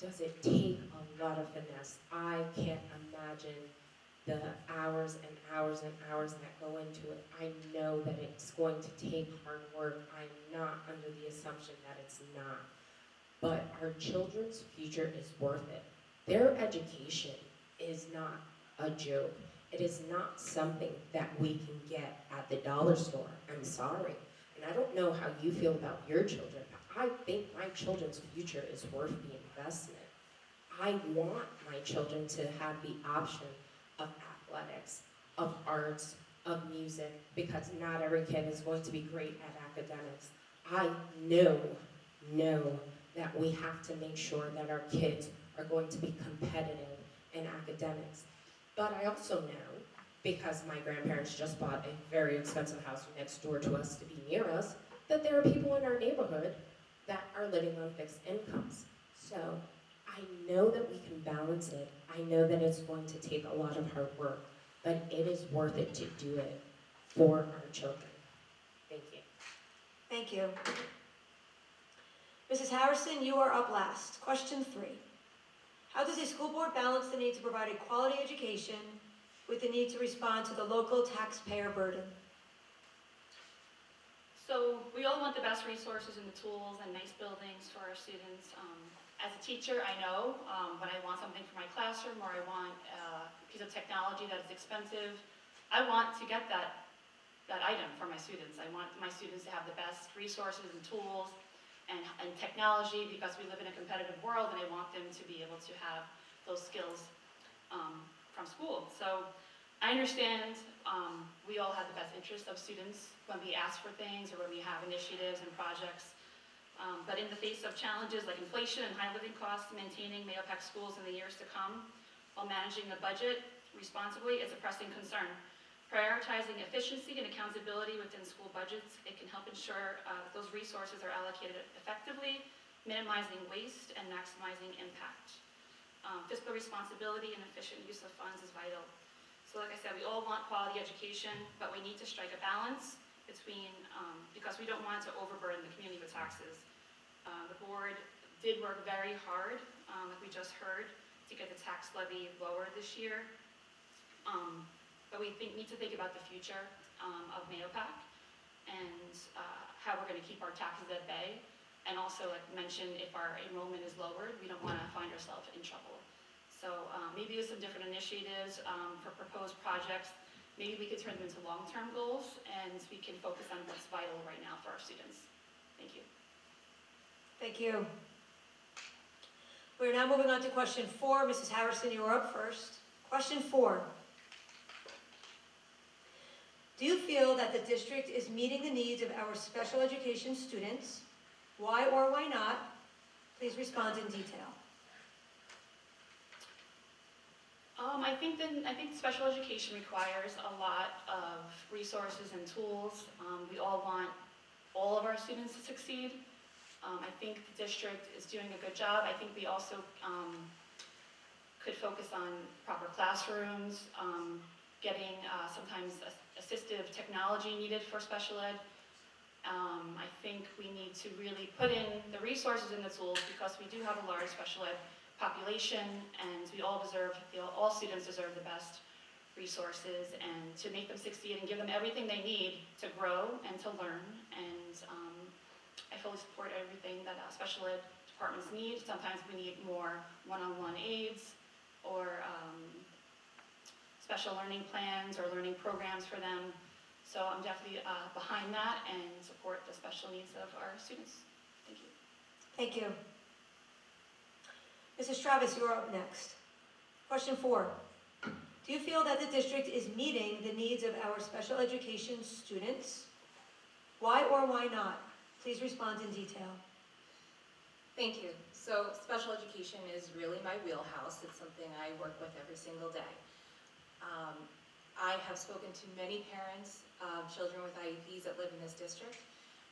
Does it take a lot of finesse? I can't imagine the hours and hours and hours that go into it. I know that it's going to take hard work. I'm not under the assumption that it's not. But our children's future is worth it. Their education is not a joke. It is not something that we can get at the dollar store. I'm sorry. And I don't know how you feel about your children, but I think my children's future is worth the investment. I want my children to have the option of athletics, of arts, of music, because not every kid is going to be great at academics. I know that we have to make sure that our kids are going to be competitive in academics. But I also know, because my grandparents just bought a very expensive house next door to us to be near us, that there are people in our neighborhood that are living on fixed incomes. So I know that we can balance it. I know that it's going to take a lot of hard work, but it is worth it to do it for our children. Thank you. Thank you. Mrs. Harrison, you are up last. Question 3. How does a school board balance the need to provide a quality education with the need to respond to the local taxpayer burden? So we all want the best resources and the tools and nice buildings for our students. As a teacher, I know when I want something for my classroom or I want a piece of technology that is expensive, I want to get that item for my students. I want my students to have the best resources and tools and technology because we live in a competitive world and I want them to be able to have those skills from school. So I understand we all have the best interest of students when we ask for things or when we have initiatives and projects. But in the face of challenges like inflation and high living costs, maintaining Mayo Pac schools in the years to come while managing the budget responsibly is a pressing concern. Prioritizing efficiency and accountability within school budgets, it can help ensure that those resources are allocated effectively, minimizing waste and maximizing impact. Fiscal responsibility and efficient use of funds is vital. So like I said, we all want quality education, but we need to strike a balance between, because we don't want to overburden the community with taxes. The board did work very hard, like we just heard, to get the tax levy lower this year. But we need to think about the future of Mayo Pac and how we're going to keep our taxes at bay. And also, like mentioned, if our enrollment is lowered, we don't want to find ourselves in trouble. So maybe with some different initiatives for proposed projects, maybe we could turn them into long-term goals and we can focus on what's vital right now for our students. Thank you. Thank you. We're now moving on to question 4. Mrs. Harrison, you are up first. Question 4. Do you feel that the district is meeting the needs of our special education students? Why or why not? Please respond in detail. I think special education requires a lot of resources and tools. We all want all of our students to succeed. I think the district is doing a good job. I think we also could focus on proper classrooms, getting sometimes assistive technology needed for special ed. I think we need to really put in the resources and the tools because we do have a large special ed population and we all students deserve the best resources and to make them succeed and give them everything they need to grow and to learn. And I fully support everything that special ed departments need. Sometimes we need more one-on-one aids or special learning plans or learning programs for them. So I'm definitely behind that and support the special needs of our students. Thank you. Thank you. Mrs. Travis, you are up next. Question 4. Do you feel that the district is meeting the needs of our special education students? Why or why not? Please respond in detail. Thank you. So special education is really my wheelhouse. It's something I work with every single day. I have spoken to many parents of children with IEPs that live in this district,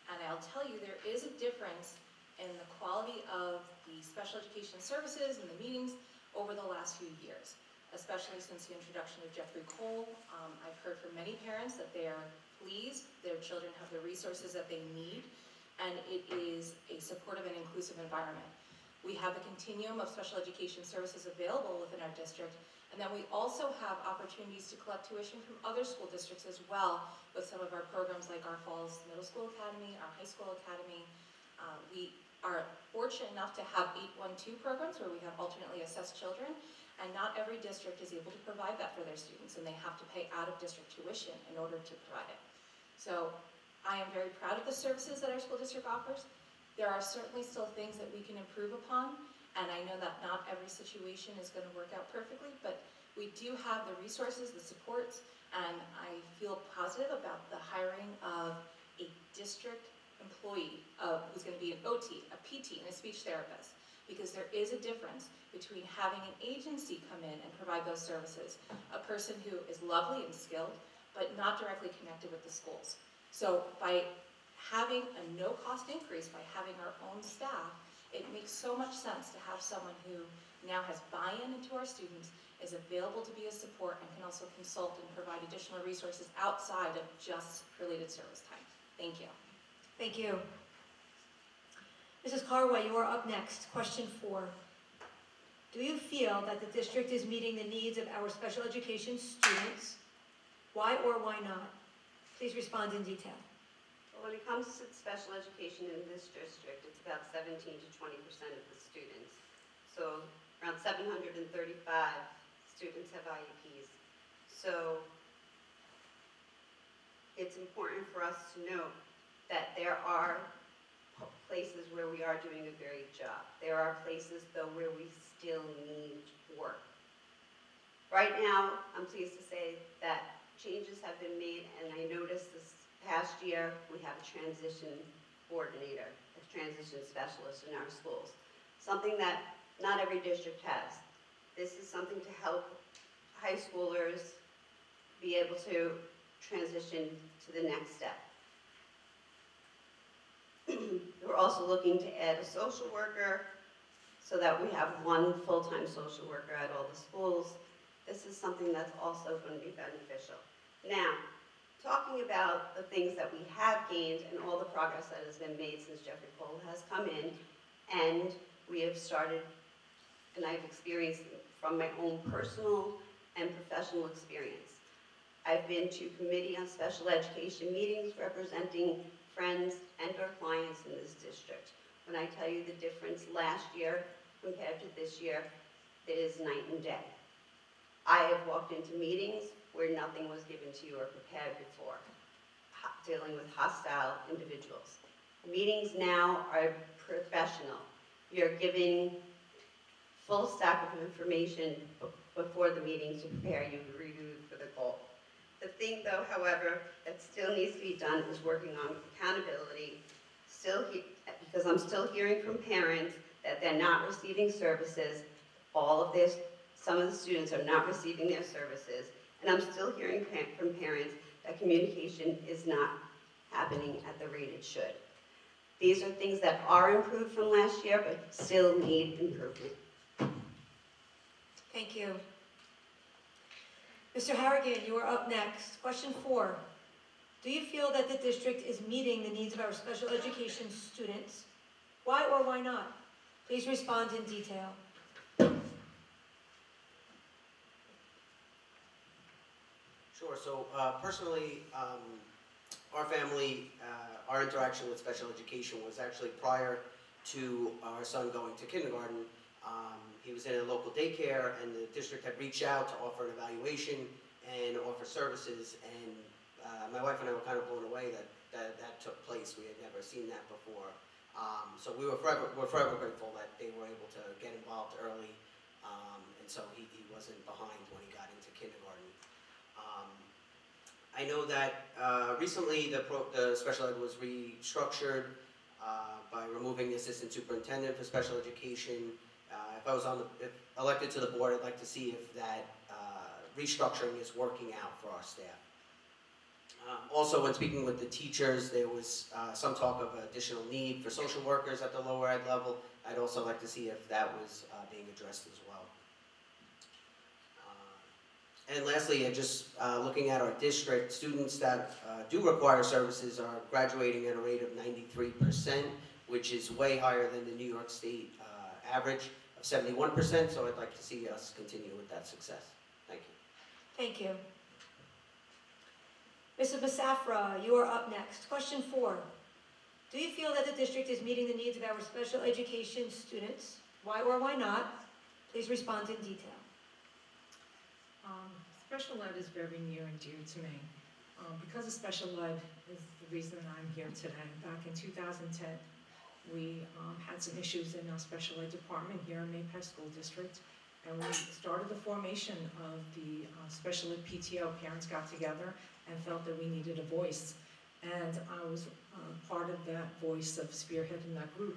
and I'll tell you there is a difference in the quality of the special education services and the meetings over the last few years, especially since the introduction of Jeffrey Cole. I've heard from many parents that they are pleased their children have the resources that they need, and it is a supportive and inclusive environment. We have a continuum of special education services available within our district, and then we also have opportunities to collect tuition from other school districts as well with some of our programs like our Falls Middle School Academy, our High School Academy. We are fortunate enough to have 812 programs where we have alternately assessed children, and not every district is able to provide that for their students, and they have to pay out-of-district tuition in order to provide it. So I am very proud of the services that our school district offers. There are certainly still things that we can improve upon, and I know that not every situation is going to work out perfectly, but we do have the resources, the supports, and I feel positive about the hiring of a district employee who's going to be an OT, a PT, and a speech therapist, because there is a difference between having an agency come in and provide those services, a person who is lovely and skilled, but not directly connected with the schools. So by having a no-cost increase, by having our own staff, it makes so much sense to have someone who now has buy-in into our students, is available to be a support, and can also consult and provide additional resources outside of just related service time. Thank you. Thank you. Mrs. Carway, you are up next. Question 4. Do you feel that the district is meeting the needs of our special education students? Why or why not? Please respond in detail. Well, when it comes to special education in this district, it's about 17 to 20% of the students. So around 735 students have IEPs. So it's important for us to note that there are places where we are doing a very good job. There are places, though, where we still need work. Right now, I'm pleased to say that changes have been made, and I noticed this past year we have a transition coordinator, a transition specialist in our schools, something that not every district has. This is something to help high schoolers be able to transition to the next step. We're also looking to add a social worker so that we have one full-time social worker at all the schools. This is something that's also going to be beneficial. Now, talking about the things that we have gained and all the progress that has been made since Jeffrey Cole has come in, and we have started, and I've experienced from my own personal and professional experience. I've been to Committee on Special Education meetings representing friends and our clients in this district. When I tell you the difference last year compared to this year, it is night and day. I have walked into meetings where nothing was given to you or prepared before, dealing with hostile individuals. Meetings now are professional. You're giving full stack of information before the meeting to prepare you to review for the goal. The thing, though, however, that still needs to be done is working on accountability, because I'm still hearing from parents that they're not receiving services. Some of the students are not receiving their services, and I'm still hearing from parents that communication is not happening at the rate it should. These are things that are improved from last year, but still need improvement. Thank you. Mr. Harrigan, you are up next. Question 4. Do you feel that the district is meeting the needs of our special education students? Why or why not? Please respond in detail. Sure. So personally, our family, our interaction with special education was actually prior to our son going to kindergarten. He was in a local daycare, and the district had reached out to offer an evaluation and offer services, and my wife and I were kind of blown away that took place. We had never seen that before. So we're forever grateful that they were able to get involved early, and so he wasn't behind when he got into kindergarten. I know that recently the special ed was restructured by removing the assistant superintendent for special education. If I was if elected to the board, I'd like to see if that restructuring is working out for our staff. Also, when speaking with the teachers, there was some talk of additional need for social workers at the lower ed level. I'd also like to see if that was being addressed as well. And lastly, just looking at our district, students that do require services are graduating at a rate of 93%, which is way higher than the New York State average of 71%, so I'd like to see us continue with that success. Thank you. Thank you. Mrs. Masafra, you are up next. Question 4. Do you feel that the district is meeting the needs of our special education students? Why or why not? Please respond in detail. Special ed is very near and dear to me. Because of special ed is the reason I'm here today. Back in 2010, we had some issues in our special ed department here in Mapac School District, and we started the formation of the special ed PTO. Parents got together and felt that we needed a voice, and I was part of that voice of spearheading that group.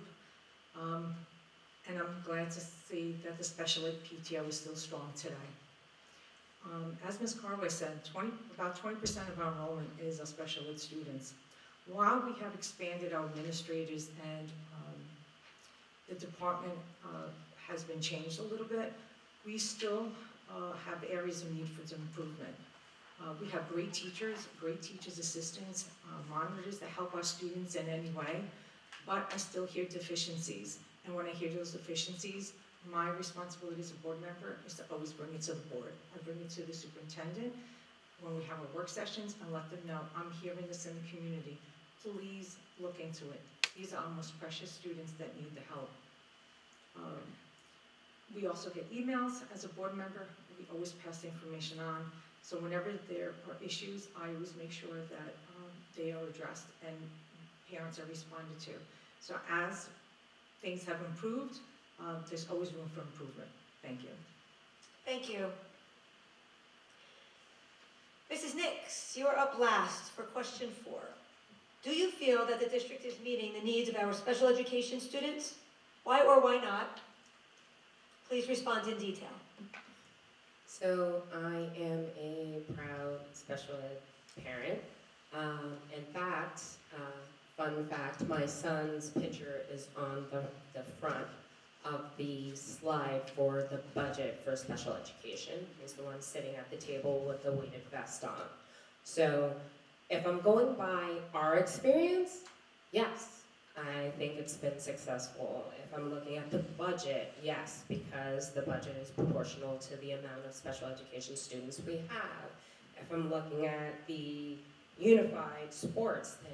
And I'm glad to see that the special ed PTO is still strong today. As Ms. Carway said, about 20% of our enrollment is our special ed students. While we have expanded our administrators and the department has been changed a little bit, we still have areas of need for improvement. We have great teachers assistants, monitors that help our students in any way, but I still hear deficiencies. And when I hear those deficiencies, my responsibility as a board member is to always bring it to the board. I bring it to the superintendent when we have our work sessions and let them know, I'm hearing this in the community. Please look into it. These are our most precious students that need the help. We also get emails as a board member. We always pass the information on. So whenever there are issues, I always make sure that they are addressed and parents are responded to. So as things have improved, there's always room for improvement. Thank you. Thank you. Mrs. Nix, you are up last for question 4. Do you feel that the district is meeting the needs of our special education students? Why or why not? Please respond in detail. So I am a proud special ed parent. In fact, fun fact, my son's picture is on the front of the slide for the budget for special education. He's the one sitting at the table with the weighted vest on. So if I'm going by our experience, yes, I think it's been successful. If I'm looking at the budget, yes, because the budget is proportional to the amount of special education students we have. If I'm looking at the unified sports, then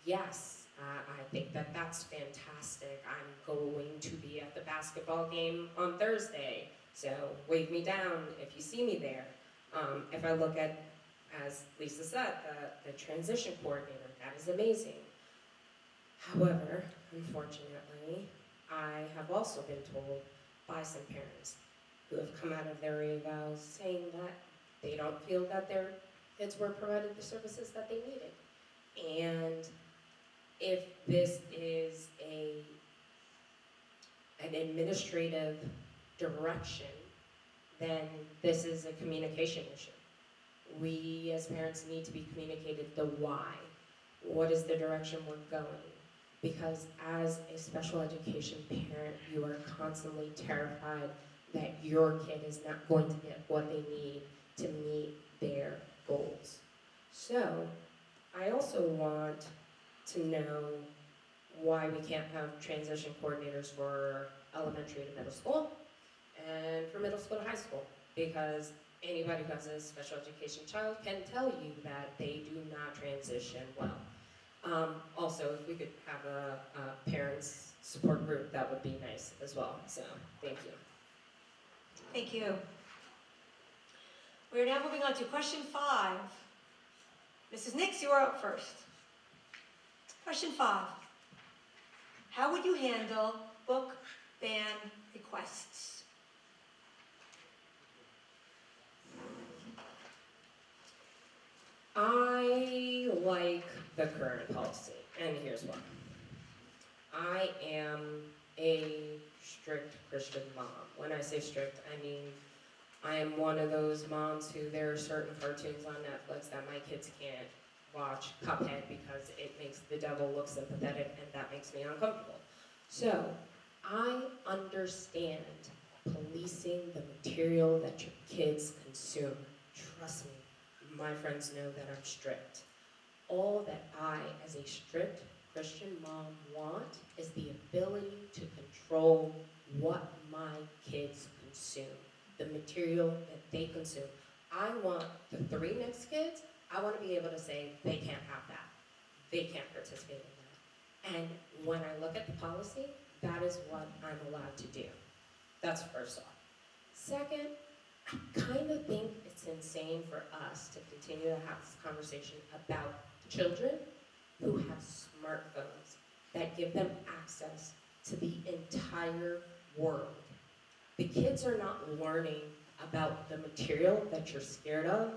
yes, I think that that's fantastic. I'm going to be at the basketball game on Thursday, so wave me down if you see me there. If I look at, as Lisa said, the transition coordinator, that is amazing. However, unfortunately, I have also been told by some parents who have come out of their evals saying that they don't feel that their kids were provided the services that they needed. And if this is an administrative direction, then this is a communication issue. We as parents need to be communicated the why. What is the direction we're going? Because as a special education parent, you are constantly terrified that your kid is not going to get what they need to meet their goals. So, I also want to know why we can't have transition coordinators for elementary to middle school and for middle school to high school, because anybody who has a special education child can tell you that they do not transition well. Also, if we could have a parents support group, that would be nice as well. So, thank you. Thank you. We are now moving on to question 5. Mrs. Nix, you are up first. Question 5. How would you handle book ban requests? I like the current policy, and here's why. I am a strict Christian mom. When I say strict, I mean I am one of those moms who there are certain cartoons on Netflix that my kids can't watch, Cuphead, because it makes the devil look sympathetic, and that makes me uncomfortable. So, I understand policing the material that your kids consume. Trust me, my friends know that I'm strict. All that I, as a strict Christian mom, want is the ability to control what my kids consume, the material that they consume. I want the 3 next kids, I want to be able to say, they can't have that. They can't participate in that. And when I look at the policy, that is what I'm allowed to do. That's first off. Second, I kind of think it's insane for us to continue to have this conversation about children who have smartphones that give them access to the entire world. The kids are not learning about the material that you're scared of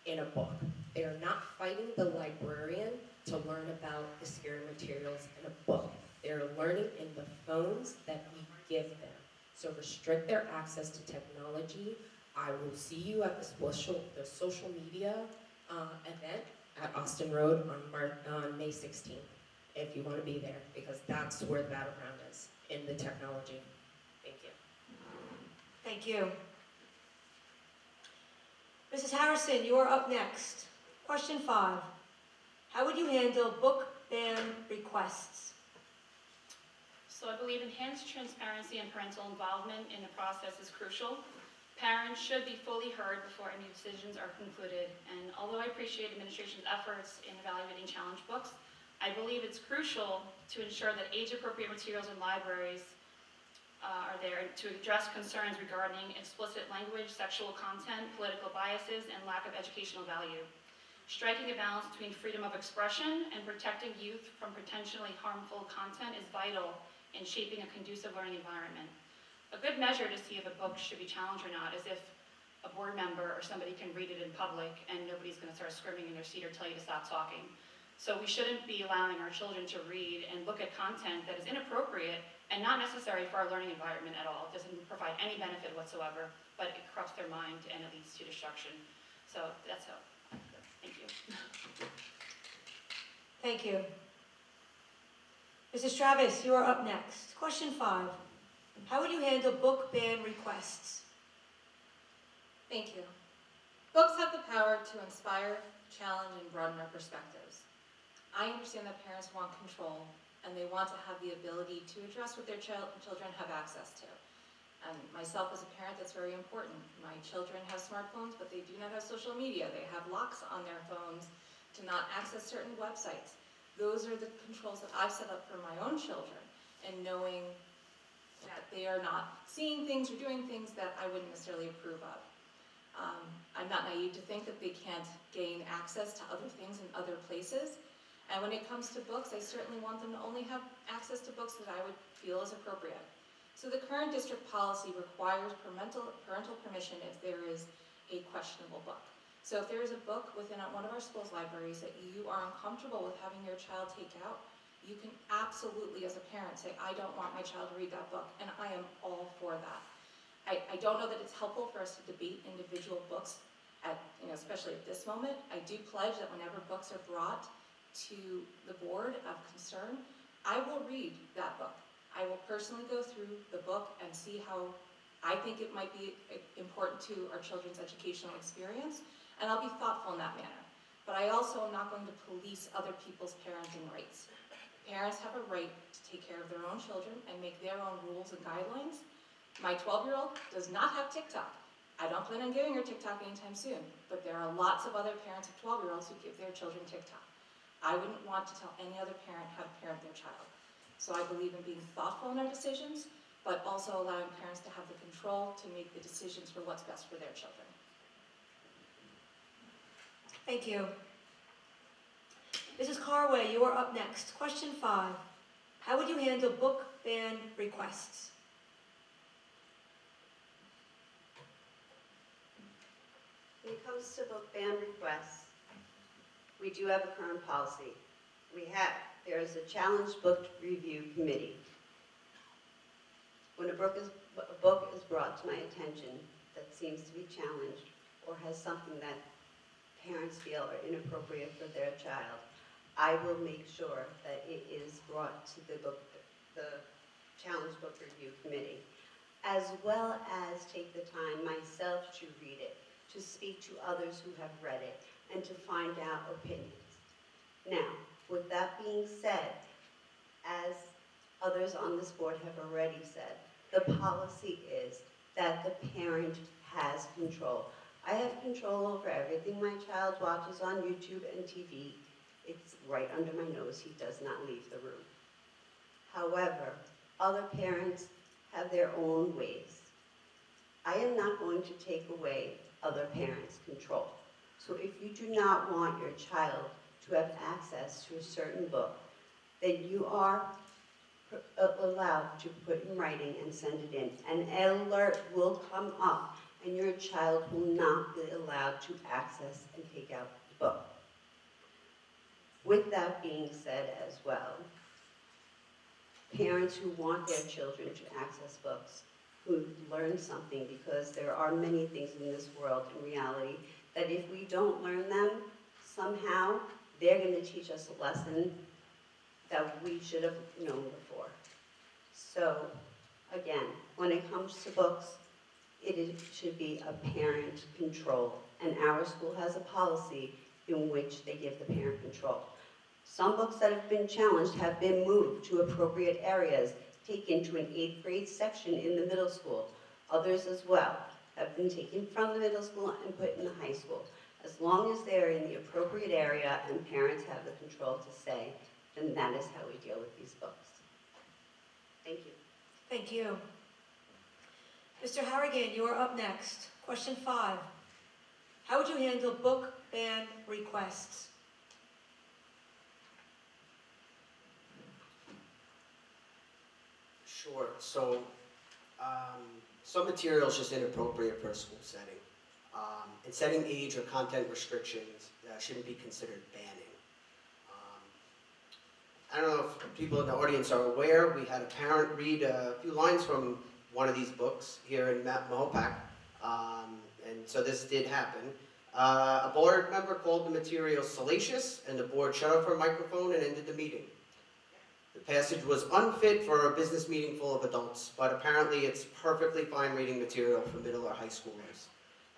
in a book. They are not fighting the librarian to learn about the scary materials in a book. They are learning in the phones that we give them. So restrict their access to technology. I will see you at the social media event at Austin Road on May 16th, if you want to be there, because that's where the battleground is, in the technology. Thank you. Thank you. Mrs. Harrison, you are up next. Question 5. How would you handle book ban requests? So I believe enhanced transparency and parental involvement in the process is crucial. Parents should be fully heard before any decisions are concluded, and although I appreciate administration's efforts in evaluating challenge books, I believe it's crucial to ensure that age-appropriate materials in libraries are there to address concerns regarding explicit language, sexual content, political biases, and lack of educational value. Striking a balance between freedom of expression and protecting youth from potentially harmful content is vital in shaping a conducive learning environment. A good measure to see if a book should be challenged or not is if a board member or somebody can read it in public and nobody's going to start screaming in their seat or tell you to stop talking. So we shouldn't be allowing our children to read and look at content that is inappropriate and not necessary for our learning environment at all. It doesn't provide any benefit whatsoever, but it corrupts their mind and it leads to destruction. So that's how. Thank you. Thank you. Mrs. Travis, you are up next. Question 5. How would you handle book ban requests? Thank you. Books have the power to inspire, challenge, and broaden our perspectives. I understand that parents want control, and they want to have the ability to address what their children have access to. And myself as a parent, that's very important. My children have smartphones, but they do not have social media. They have locks on their phones to not access certain websites. Those are the controls that I've set up for my own children, and knowing that they are not seeing things or doing things that I wouldn't necessarily approve of. I'm not naive to think that they can't gain access to other things in other places. And when it comes to books, I certainly want them to only have access to books that I would feel is appropriate. So the current district policy requires parental permission if there is a questionable book. So if there is a book within one of our school's libraries that you are uncomfortable with having your child take out, you can absolutely, as a parent, say, I don't want my child to read that book, and I am all for that. I don't know that it's helpful for us to debate individual books, especially at this moment. I do pledge that whenever books are brought to the board of concern, I will read that book. I will personally go through the book and see how I think it might be important to our children's educational experience, and I'll be thoughtful in that manner. But I also am not going to police other people's parenting rights. Parents have a right to take care of their own children and make their own rules and guidelines. My 12-year-old does not have TikTok. I don't plan on giving her TikTok anytime soon, but there are lots of other parents of 12-year-olds who give their children TikTok. I wouldn't want to tell any other parent how to parent their child. So I believe in being thoughtful in our decisions, but also allowing parents to have the control to make the decisions for what's best for their children. Thank you. Mrs. Carway, you are up next. Question 5. How would you handle book ban requests? When it comes to book ban requests, We do have a current policy. There is a challenge book review committee. When a book is brought to my attention that seems to be challenged or has something that parents feel are inappropriate for their child, I will make sure that it is brought to the challenge book review committee, as well as take the time myself to read it, to speak to others who have read it, and to find out opinions. Now, with that being said, as others on this board have already said, the policy is that the parent has control. I have control over everything my child watches on YouTube and TV. It's right under my nose. He does not leave the room. However, other parents have their own ways. I am not going to take away other parents' control. So if you do not want your child to have access to a certain book, then you are allowed to put in writing and send it in. An alert will come up and your child will not be allowed to access and take out the book. With that being said as well, parents who want their children to access books, who learn something, because there are many things in this world in reality that if we don't learn them, somehow they're going to teach us a lesson that we should have known before. So, again, when it comes to books, should be a parent control, and our school has a policy in which they give the parent control. Some books that have been challenged have been moved to appropriate areas, taken to an 8th grade section in the middle school. Others as well have been taken from the middle school and put in the high school. As long as they're in the appropriate area and parents have the control to say, then that is how we deal with these books. Thank you. Thank you. Mr. Harrigan, you are up next. Question 5. How would you handle book ban requests? Sure. So some material is just inappropriate for a school setting. And setting age or content restrictions shouldn't be considered banning. I don't know if people in the audience are aware, we had a parent read a few lines from one of these books here in Mahopac, and so this did happen. A board member called the material salacious, and the board shut off her microphone and ended the meeting. The passage was unfit for a business meeting full of adults, but apparently it's perfectly fine reading material for middle or high schoolers.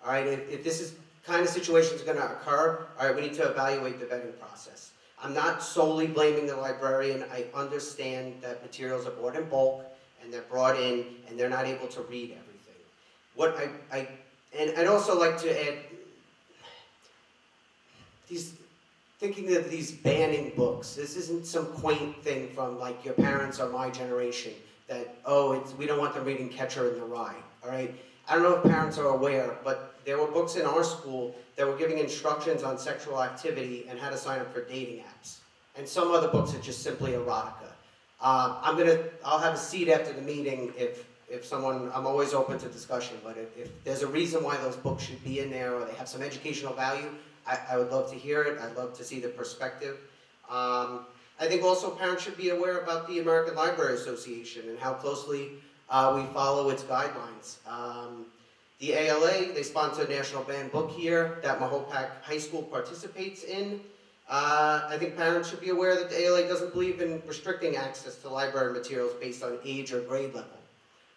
All right, if this is kind of situation is going to occur, all right, we need to evaluate the vetting process. I'm not solely blaming the librarian. I understand that materials are bought in bulk, and they're brought in, and they're not able to read everything. And I'd also like to add, thinking of these banning books, this isn't some quaint thing from like your parents or my generation that, oh, we don't want them reading Catcher in the Rye, all right? I don't know if parents are aware, but there were books in our school that were giving instructions on sexual activity and how to sign up for dating apps. And some other books are just simply erotica. I'll have a seat after the meeting if someone, I'm always open to discussion, but if there's a reason why those books should be in there or they have some educational value, I would love to hear it. I'd love to see the perspective. I think also parents should be aware about the American Library Association and how closely we follow its guidelines. The ALA, they sponsor National Banned Book Year that Mahopac High School participates in. I think parents should be aware that the ALA doesn't believe in restricting access to library materials based on age or grade level.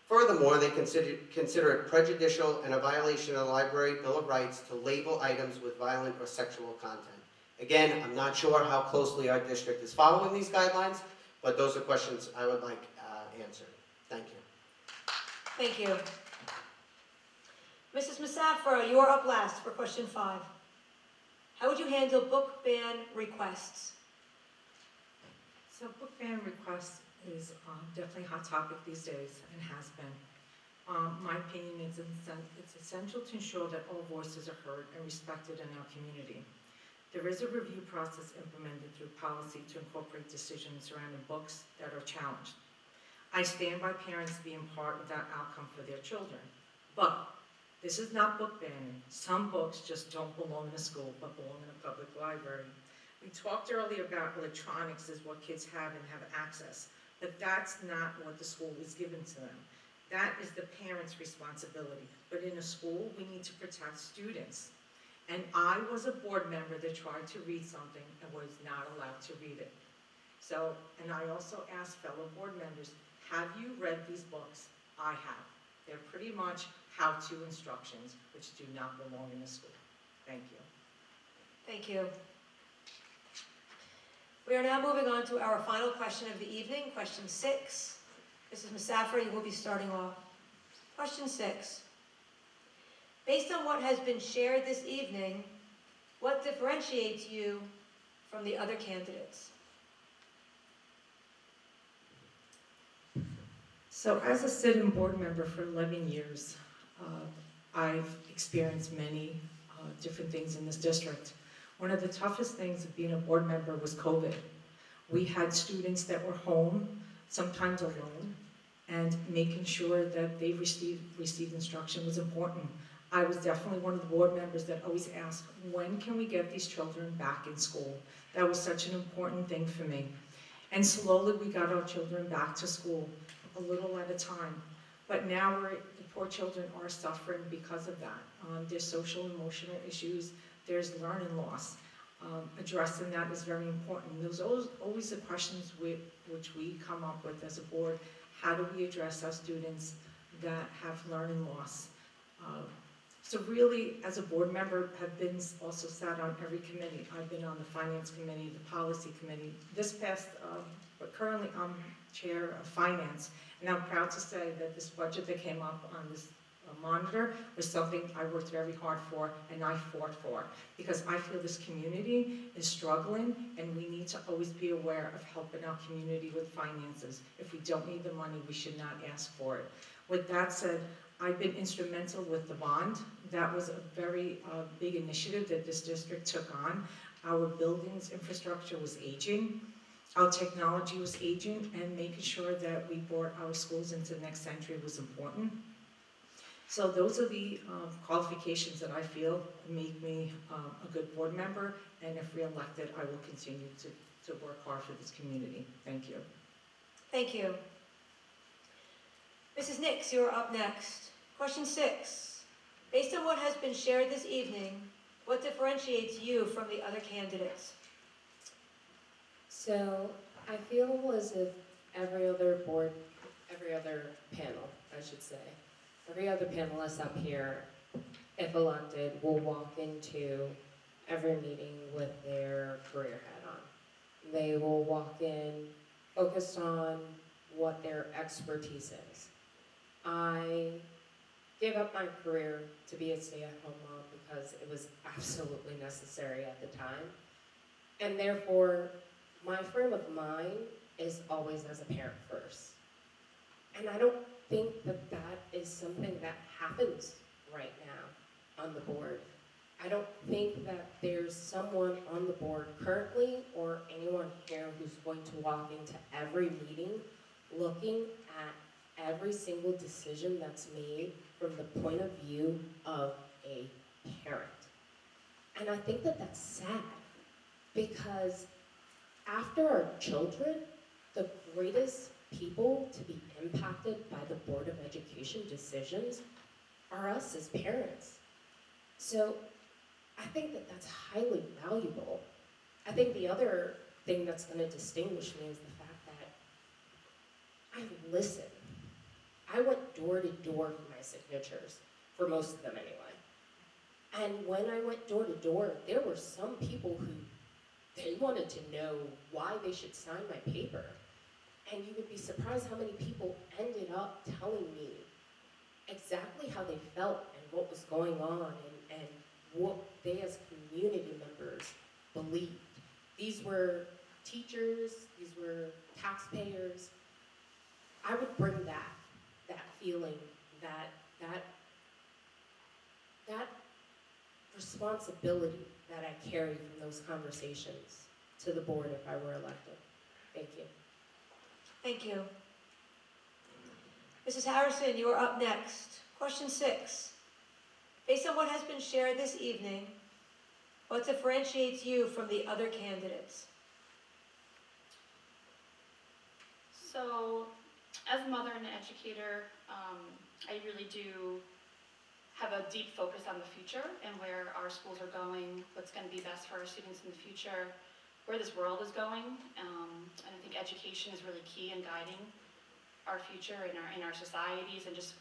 Furthermore, they consider it prejudicial and a violation of the Library Bill of Rights to label items with violent or sexual content. Again, I'm not sure how closely our district is following these guidelines, but those are questions I would like answered. Thank you. Thank you. Mrs. Musafra, you are up last for question 5. How would you handle book ban requests? So book ban requests is definitely a hot topic these days and has been. My opinion is it's essential to ensure that all voices are heard and respected in our community. There is a review process implemented through policy to incorporate decisions surrounding books that are challenged. I stand by parents being part of that outcome for their children. But this is not book banning. Some books just don't belong in a school but belong in a public library. We talked earlier about electronics is what kids have and have access, but that's not what the school is given to them. That is the parents' responsibility. But in a school, we need to protect students. And I was a board member that tried to read something and was not allowed to read it. So, and I also asked fellow board members, have you read these books? I have. They're pretty much how-to instructions, which do not belong in a school. Thank you. Thank you. We are now moving on to our final question of the evening, question 6. Mrs. Musafir, you will be starting off. Question 6. Based on what has been shared this evening, what differentiates you from the other candidates? So as a sit-in board member for 11 years, I've experienced many different things in this district. One of the toughest things of being a board member was COVID. We had students that were home, sometimes alone, and making sure that they received instruction was important. I was definitely one of the board members that always asked, when can we get these children back in school? That was such an important thing for me. And slowly we got our children back to school, a little at a time. But now the poor children are suffering because of that. There's social and emotional issues, there's learning loss. Addressing that is very important. There's always the questions which we come up with as a board. How do we address our students that have learning loss? So really, as a board member, have been also sat on every committee. I've been on the finance committee, the policy committee. But currently I'm chair of finance, and I'm proud to say that this budget that came up on this monitor was something I worked very hard for and I fought for, because I feel this community is struggling and we need to always be aware of helping our community with finances. If we don't need the money, we should not ask for it. With that said, I've been instrumental with the bond. That was a very big initiative that this district took on. Our buildings infrastructure was aging. Our technology was aging, and making sure that we brought our schools into the next century was important. So those are the qualifications that I feel make me a good board member, and if re-elected, I will continue to work hard for this community. Thank you. Thank you. Mrs. Nix, you are up next. Question 6. Based on what has been shared this evening, what differentiates you from the other candidates? So I feel as if every other panel, I should say, every other panelist up here, if elected, will walk into every meeting with their career hat on. They will walk in focused on what their expertise is. I gave up my career to be a stay-at-home mom because it was absolutely necessary at the time. And therefore, my frame of mind is always as a parent first. And I don't think that that is something that happens right now on the board. I don't think that there's someone on the board currently or anyone here who's going to walk into every meeting looking at every single decision that's made from the point of view of a parent. And I think that that's sad, because after our children, the greatest people to be impacted by the Board of Education decisions are us as parents. So I think that that's highly valuable. I think the other thing that's going to distinguish me is the fact that I listen. I went door to door for my signatures, for most of them anyway. And when I went door to door, there were some people who they wanted to know why they should sign my paper. And you would be surprised how many people ended up telling me exactly how they felt and what was going on and what they as community members believed. These were teachers, these were taxpayers. I would bring that feeling, that responsibility that I carry from those conversations to the board if I were elected. Thank you. Thank you. Mrs. Harrison, you are up next. Question 6. Based on what has been shared this evening, What differentiates you from the other candidates? So, as a mother and an educator, I really do have a deep focus on the future and where our schools are going, what's going to be best for our students in the future, where this world is going. And I think education is really key in guiding our future in our societies and just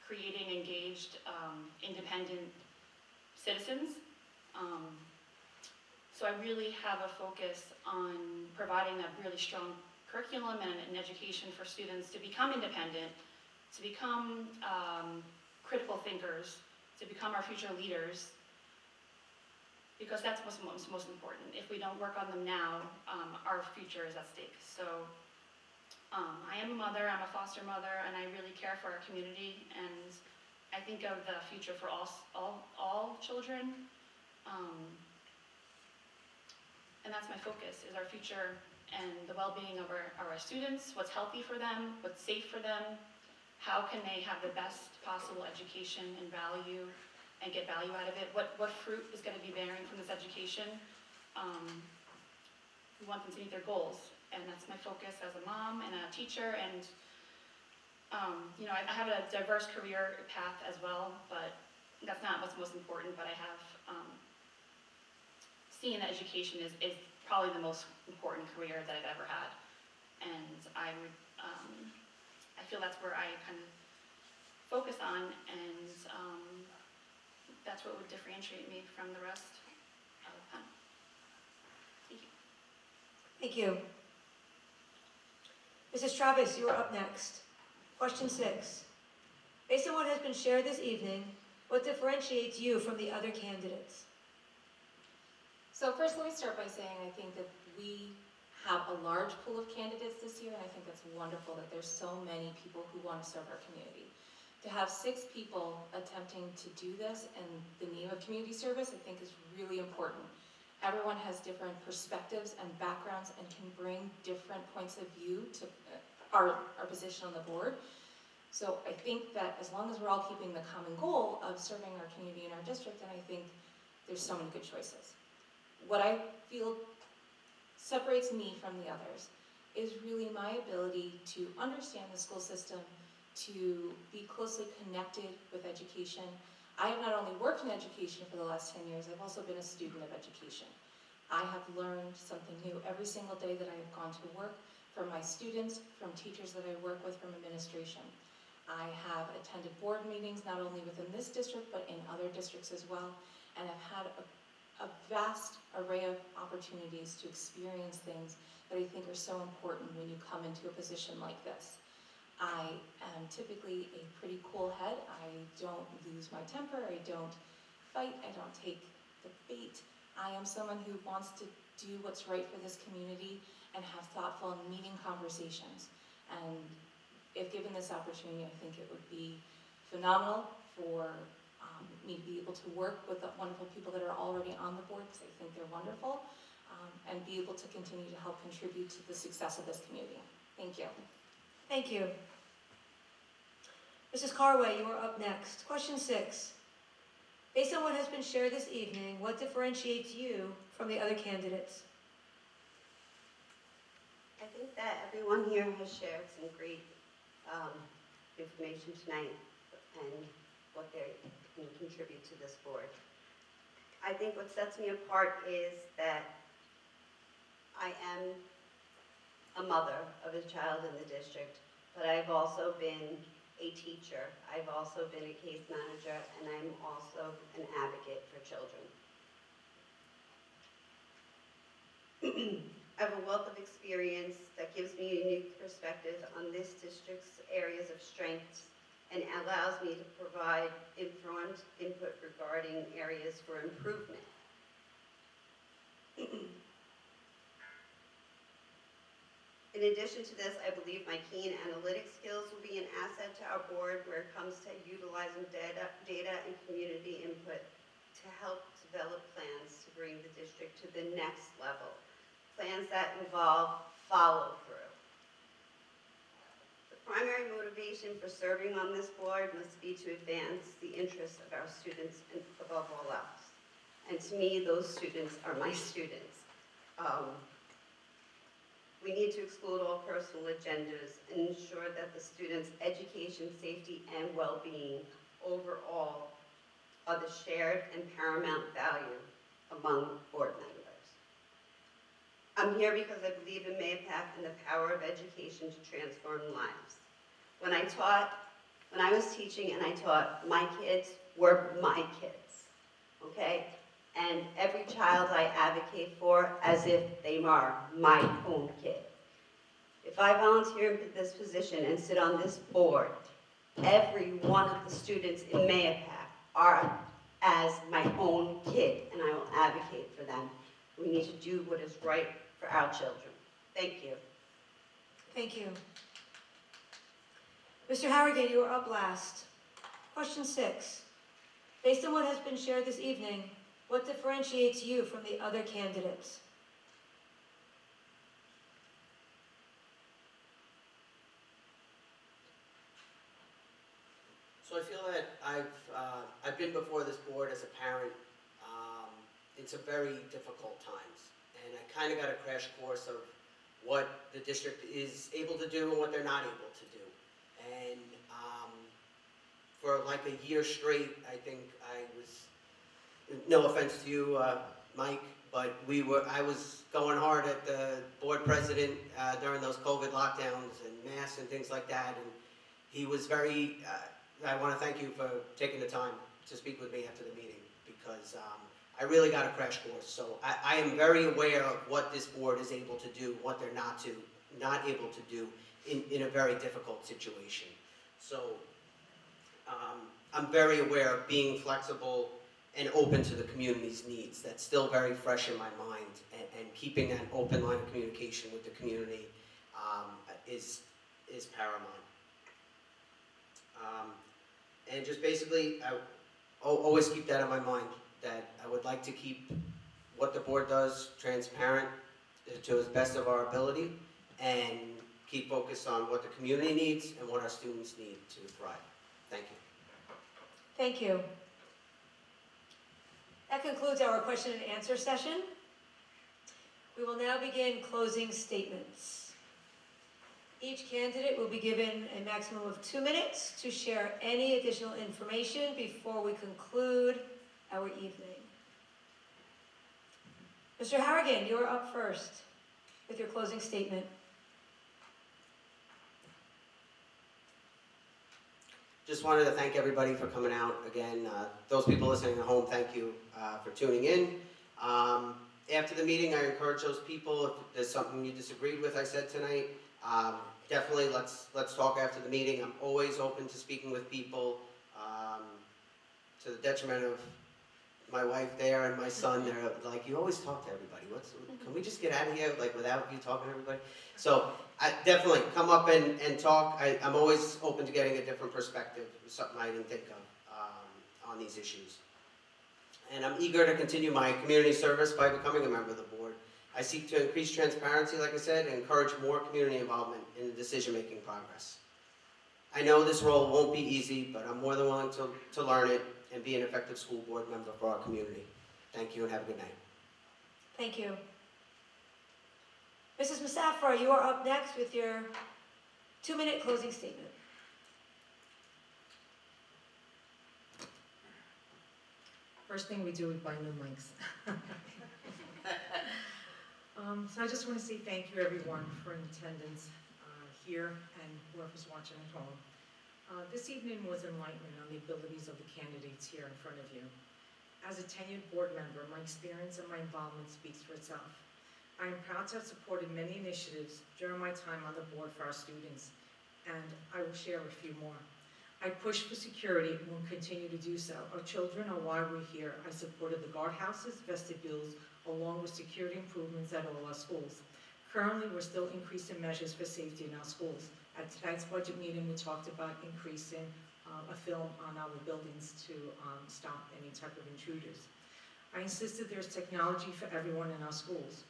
creating engaged, independent citizens. So I really have a focus on providing a really strong curriculum and an education for students to become independent, to become critical thinkers, to become our future leaders, because that's what's most important. If we don't work on them now, our future is at stake. So I am a mother, I'm a foster mother, and I really care for our community, and I think of the future for all children, and that's my focus, is our future and the well-being of our students, what's healthy for them, what's safe for them, how can they have the best possible education and value and get value out of it, what fruit is going to be bearing from this education. We want them to meet their goals, and that's my focus as a mom and a teacher, and you know, I have a diverse career path as well, but that's not what's most important, but I have seeing that education is probably the most important career that I've ever had, and I feel that's where I kind of focus on, and that's what would differentiate me from the rest of the panel. Thank you. Thank you. Mrs. Travis, you are up next. Question 6. Based on what has been shared this evening, what differentiates you from the other candidates? So first, let me start by saying I think that we have a large pool of candidates this year, and I think that's wonderful that there's so many people who want to serve our community. To have 6 people attempting to do this in the name of community service, I think is really important. Everyone has different perspectives and backgrounds and can bring different points of view to our position on the board. So I think that as long as we're all keeping the common goal of serving our community and our district, then I think there's so many good choices. What I feel separates me from the others is really my ability to understand the school system, to be closely connected with education. I have not only worked in education for the last 10 years, I've also been a student of education. I have learned something new every single day that I have gone to work, from my students, from teachers that I work with, from administration. I have attended board meetings, not only within this district, but in other districts as well, and I've had a vast array of opportunities to experience things that I think are so important when you come into a position like this. I am typically a pretty cool head. I don't lose my temper, I don't fight, I don't take the bait. I am someone who wants to do what's right for this community and have thoughtful and meaning conversations. And if given this opportunity, I think it would be phenomenal for me to be able to work with the wonderful people that are already on the board, because I think they're wonderful, and be able to continue to help contribute to the success of this community. Thank you. Thank you. Mrs. Carway, you are up next. Question 6. Based on what has been shared this evening, what differentiates you from the other candidates? I think that everyone here has shared some great information tonight and what they can contribute to this board. I think what sets me apart is that I am a mother of a child in the district, but I've also been a teacher. I've also been a case manager, and I'm also an advocate for children. I have a wealth of experience that gives me a unique perspective on this district's areas of strengths and allows me to provide informed input regarding areas for improvement. In addition to this, I believe my keen analytic skills will be an asset to our board where it comes to utilizing data and community input to help develop plans to bring the district to the next level. Plans that involve follow-through. The primary motivation for serving on this board must be to advance the interests of our students and above all else. And to me, those students are my students. We need to exclude all personal agendas and ensure that the students' education, safety, and well-being overall are the shared and paramount value among board members. I'm here because I believe in MAPAC and the power of education to transform lives. When I was teaching and I taught, my kids were my kids, okay? And every child I advocate for as if they are my own kid. If I volunteer in this position and sit on this board, every one of the students in MAPAC are as my own kid, and I will advocate for them. We need to do what is right for our children. Thank you. Thank you. Mr. Harrigan, you are up last. Question 6. Based on what has been shared this evening, what differentiates you from the other candidates? So I feel that I've been before this board as a parent in some very difficult times, and I kind of got a crash course of what the district is able to do and what they're not able to do. And for like a year straight, I think I was, no offense to you, Mike, but I was going hard at the board president during those COVID lockdowns and masks and things like that, and he was very. I want to thank you for taking the time to speak with me after the meeting, because I really got a crash course. So I am very aware of what this board is able to do, what they're not able to do in a very difficult situation. So I'm very aware of being flexible and open to the community's needs. That's still very fresh in my mind, and keeping that open line of communication with the community is paramount. And just basically, I always keep that in my mind, that I would like to keep what the board does transparent to as best of our ability, and keep focused on what the community needs and what our students need to thrive. Thank you. Thank you. That concludes our question and answer session. We will now begin closing statements. Each candidate will be given a maximum of 2 minutes to share any additional information before we conclude our evening. Mr. Harrigan, you are up first with your closing statement. Just wanted to thank everybody for coming out. Again, those people listening at home, thank you for tuning in. After the meeting, I encourage those people, if there's something you disagreed with I said tonight, definitely let's talk after the meeting. I'm always open to speaking with people, to the detriment of my wife there and my son there. Like, you always talk to everybody. Can we just get out of here, like, without you talking to everybody? So I definitely come up and talk. I'm always open to getting a different perspective, something I didn't think of on these issues. And I'm eager to continue my community service by becoming a member of the board. I seek to increase transparency, like I said, and encourage more community involvement in the decision-making progress. I know this role won't be easy, but I'm more than willing to learn it and be an effective school board member for our community. Thank you and have a good night. Thank you. Mrs. Musaffar, you are up next with your 2-minute closing statement. First thing we do is buy new mics. So I just want to say thank you, everyone, for in attendance here and whoever's watching at home. This evening was enlightenment on the abilities of the candidates here in front of you. As a tenured board member, my experience and my involvement speaks for itself. I am proud to have supported many initiatives during my time on the board for our students, and I will share a few more. I pushed for security and will continue to do so. Our children are why we're here. I supported the guardhouses, vestibules, along with security improvements at all our schools. Currently, we're still increasing measures for safety in our schools. At tonight's budget meeting, we talked about increasing a film on our buildings to stop any type of intruders. I insisted there's technology for everyone in our schools.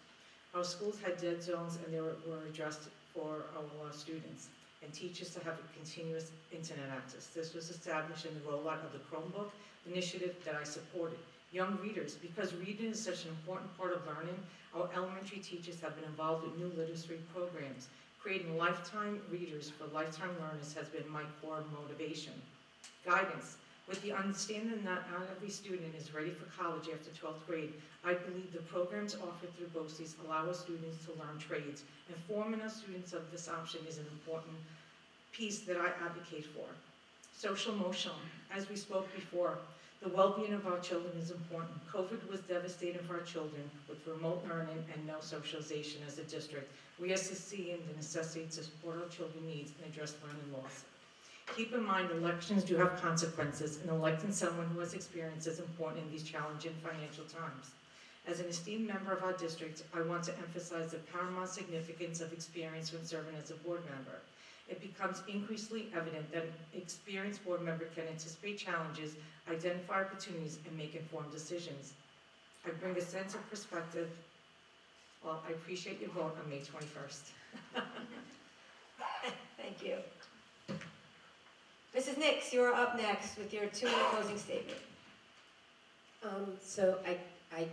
Our schools had dead zones and they were addressed for all our students, and teachers to have a continuous internet access. This was established in the rollout of the Chromebook initiative that I supported. young readers. Because reading is such an important part of learning, our elementary teachers have been involved with new literacy programs. Creating lifetime readers for lifetime learners has been my core motivation. Guidance. With the understanding that not every student is ready for college after 12th grade, I believe the programs offered through BOCES allow our students to learn trades. Informing our students of this option is an important piece that I advocate for. Social emotional. As we spoke before, the well-being of our children is important. COVID was devastating for our children with remote learning and no socialization as a district. We are seeing the necessity to support our children's needs and address learning loss. Keep in mind, elections do have consequences, and electing someone who has experience is important in these challenging financial times. As an esteemed member of our district, I want to emphasize the paramount significance of experience when serving as a board member. It becomes increasingly evident that an experienced board member can anticipate challenges, identify opportunities, and make informed decisions. I bring a sense of perspective. Well, I appreciate your vote on May 21st. Thank you. Mrs. Nix, you're up next with your 2-minute closing statement. So I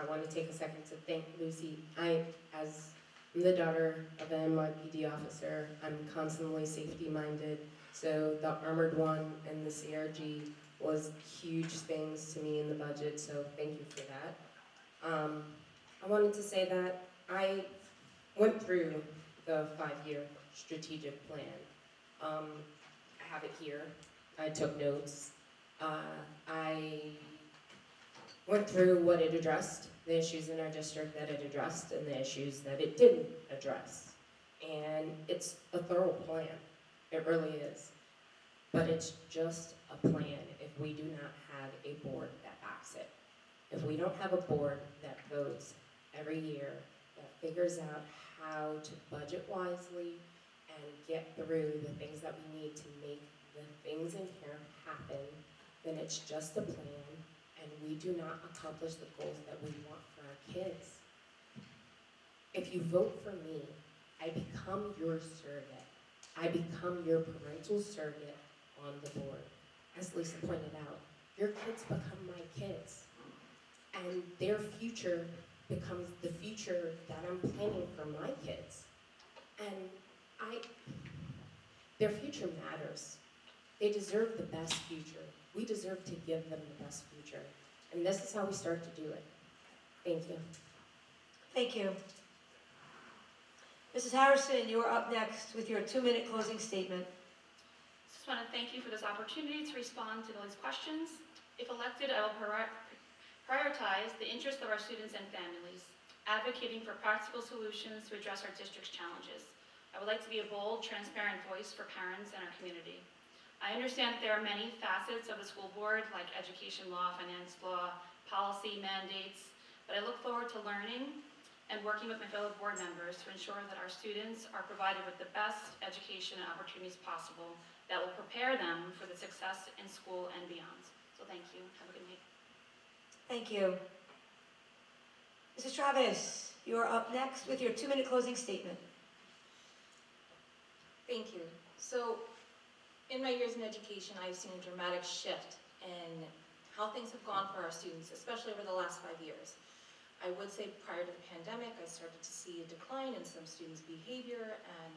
want to take a second to thank Lucy. As I'm the daughter of an NYPD officer, I'm constantly safety minded. So the Armored One and the CRG was huge things to me in the budget, so thank you for that. I wanted to say that I went through the 5-year strategic plan. I have it here. I took notes. I went through what it addressed, the issues in our district that it addressed, and the issues that it didn't address. And it's a thorough plan. It really is. But it's just a plan if we do not have a board that backs it. If we don't have a board that votes every year, that figures out how to budget wisely and get through the things that we need to make the things in here happen, then it's just a plan, and we do not accomplish the goals that we want for our kids. If you vote for me, I become your surrogate. I become your parental surrogate on the board. As Lisa pointed out, your kids become my kids, and their future becomes the future that I'm planning for my kids. And their future matters. They deserve the best future. We deserve to give them the best future. And this is how we start to do it. Thank you. Thank you. Mrs. Harrison, you're up next with your 2-minute closing statement. Just want to thank you for this opportunity to respond to those questions. If elected, I will prioritize the interests of our students and families, advocating for practical solutions to address our district's challenges. I would like to be a bold, transparent voice for parents and our community. I understand that there are many facets of the school board, like education law, finance law, policy, mandates, but I look forward to learning and working with my fellow board members to ensure that our students are provided with the best education and opportunities possible that will prepare them for the success in school and beyond. So thank you. Have a good night. Thank you. Mrs. Travis, you're up next with your 2-minute closing statement. Thank you. So, in my years in education, I've seen a dramatic shift in how things have gone for our students, especially over the last 5 years. I would say prior to the pandemic, I started to see a decline in some students' behavior and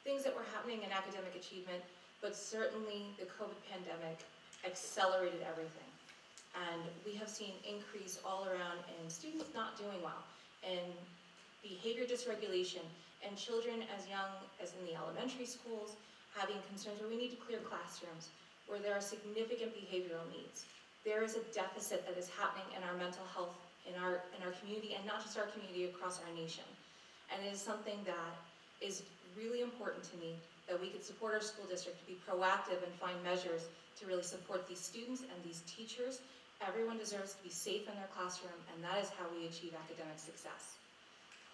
things that were happening in academic achievement, but certainly the COVID pandemic accelerated everything. And we have seen increase all around in students not doing well, in behavior dysregulation, and children as young as in the elementary schools having concerns where we need to clear classrooms, where there are significant behavioral needs. There is a deficit that is happening in our mental health in our community, and not just our community, across our nation. And it is something that is really important to me, that we could support our school district to be proactive and find measures to really support these students and these teachers. Everyone deserves to be safe in their classroom, and that is how we achieve academic success.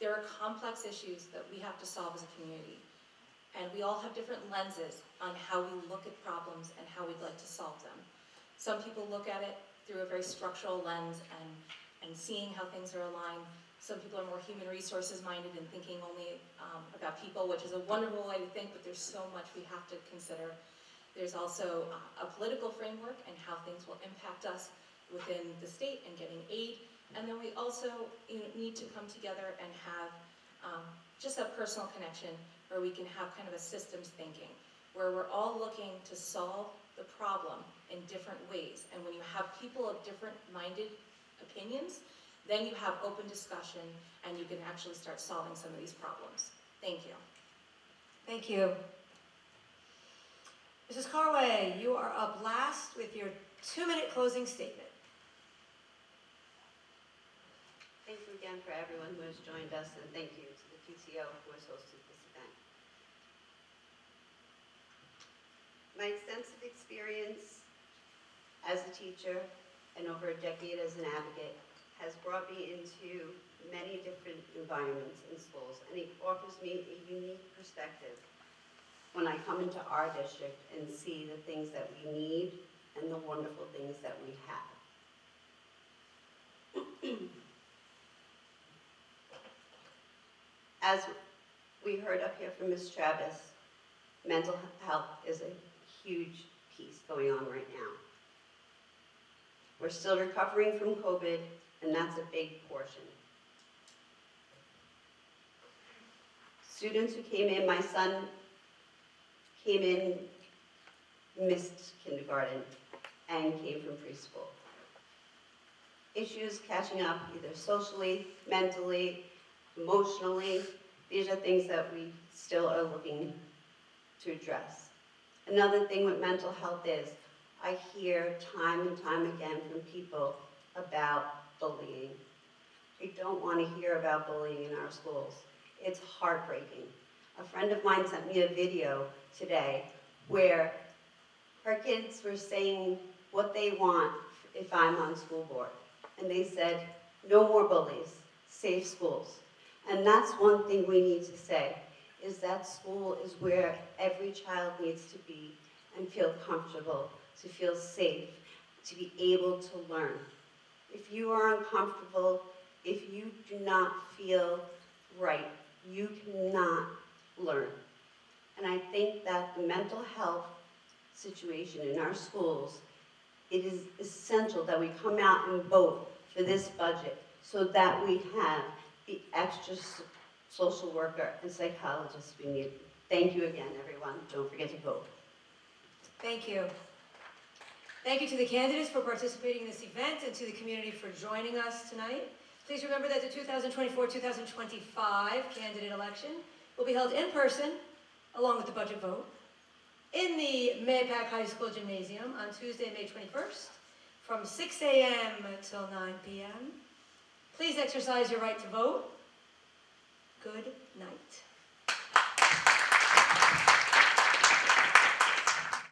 There are complex issues that we have to solve as a community, and we all have different lenses on how we look at problems and how we'd like to solve them. Some people look at it through a very structural lens and seeing how things are aligned. Some people are more human resources minded and thinking only about people, which is a wonderful way to think, but there's so much we have to consider. There's also a political framework and how things will impact us. within the state and getting aid. And then we also need to come together and have just a personal connection where we can have kind of a systems thinking, where we're all looking to solve the problem in different ways. And when you have people of different minded opinions, then you have open discussion and you can actually start solving some of these problems. Thank you. Thank you. Mrs. Carway, you are up last with your 2-minute closing statement. Thank you again for everyone who has joined us, and thank you to the PTO who has hosted this event. My extensive experience as a teacher and over a decade as an advocate has brought me into many different environments in schools, and it offers me a unique perspective when I come into our district and see the things that we need and the wonderful things that we have. As we heard up here from Ms. Travis, mental health is a huge piece going on right now. We're still recovering from COVID, and that's a big portion. Students who came in, my son came in, missed kindergarten, and came from preschool. Issues catching up either socially, mentally, emotionally, these are things that we still are looking to address. Another thing with mental health is, I hear time and time again from people about bullying. I don't want to hear about bullying in our schools. It's heartbreaking. A friend of mine sent me a video today where her kids were saying what they want if I'm on school board. And they said, no more bullies, safe schools. And that's one thing we need to say, is that school is where every child needs to be and feel comfortable, to feel safe, to be able to learn. If you are uncomfortable, if you do not feel right, you cannot learn. And I think that the mental health situation in our schools, it is essential that we come out and vote for this budget so that we have the extra social worker and psychologists we need. Thank you again, everyone. Don't forget to vote. Thank you. Thank you to the candidates for participating in this event and to the community for joining us tonight. Please remember that the 2024-2025 candidate election will be held in person, along with the budget vote, in the Mayapack High School Gymnasium on Tuesday, May 21st, from 6 a.m. till 9 p.m. Please exercise your right to vote. Good night.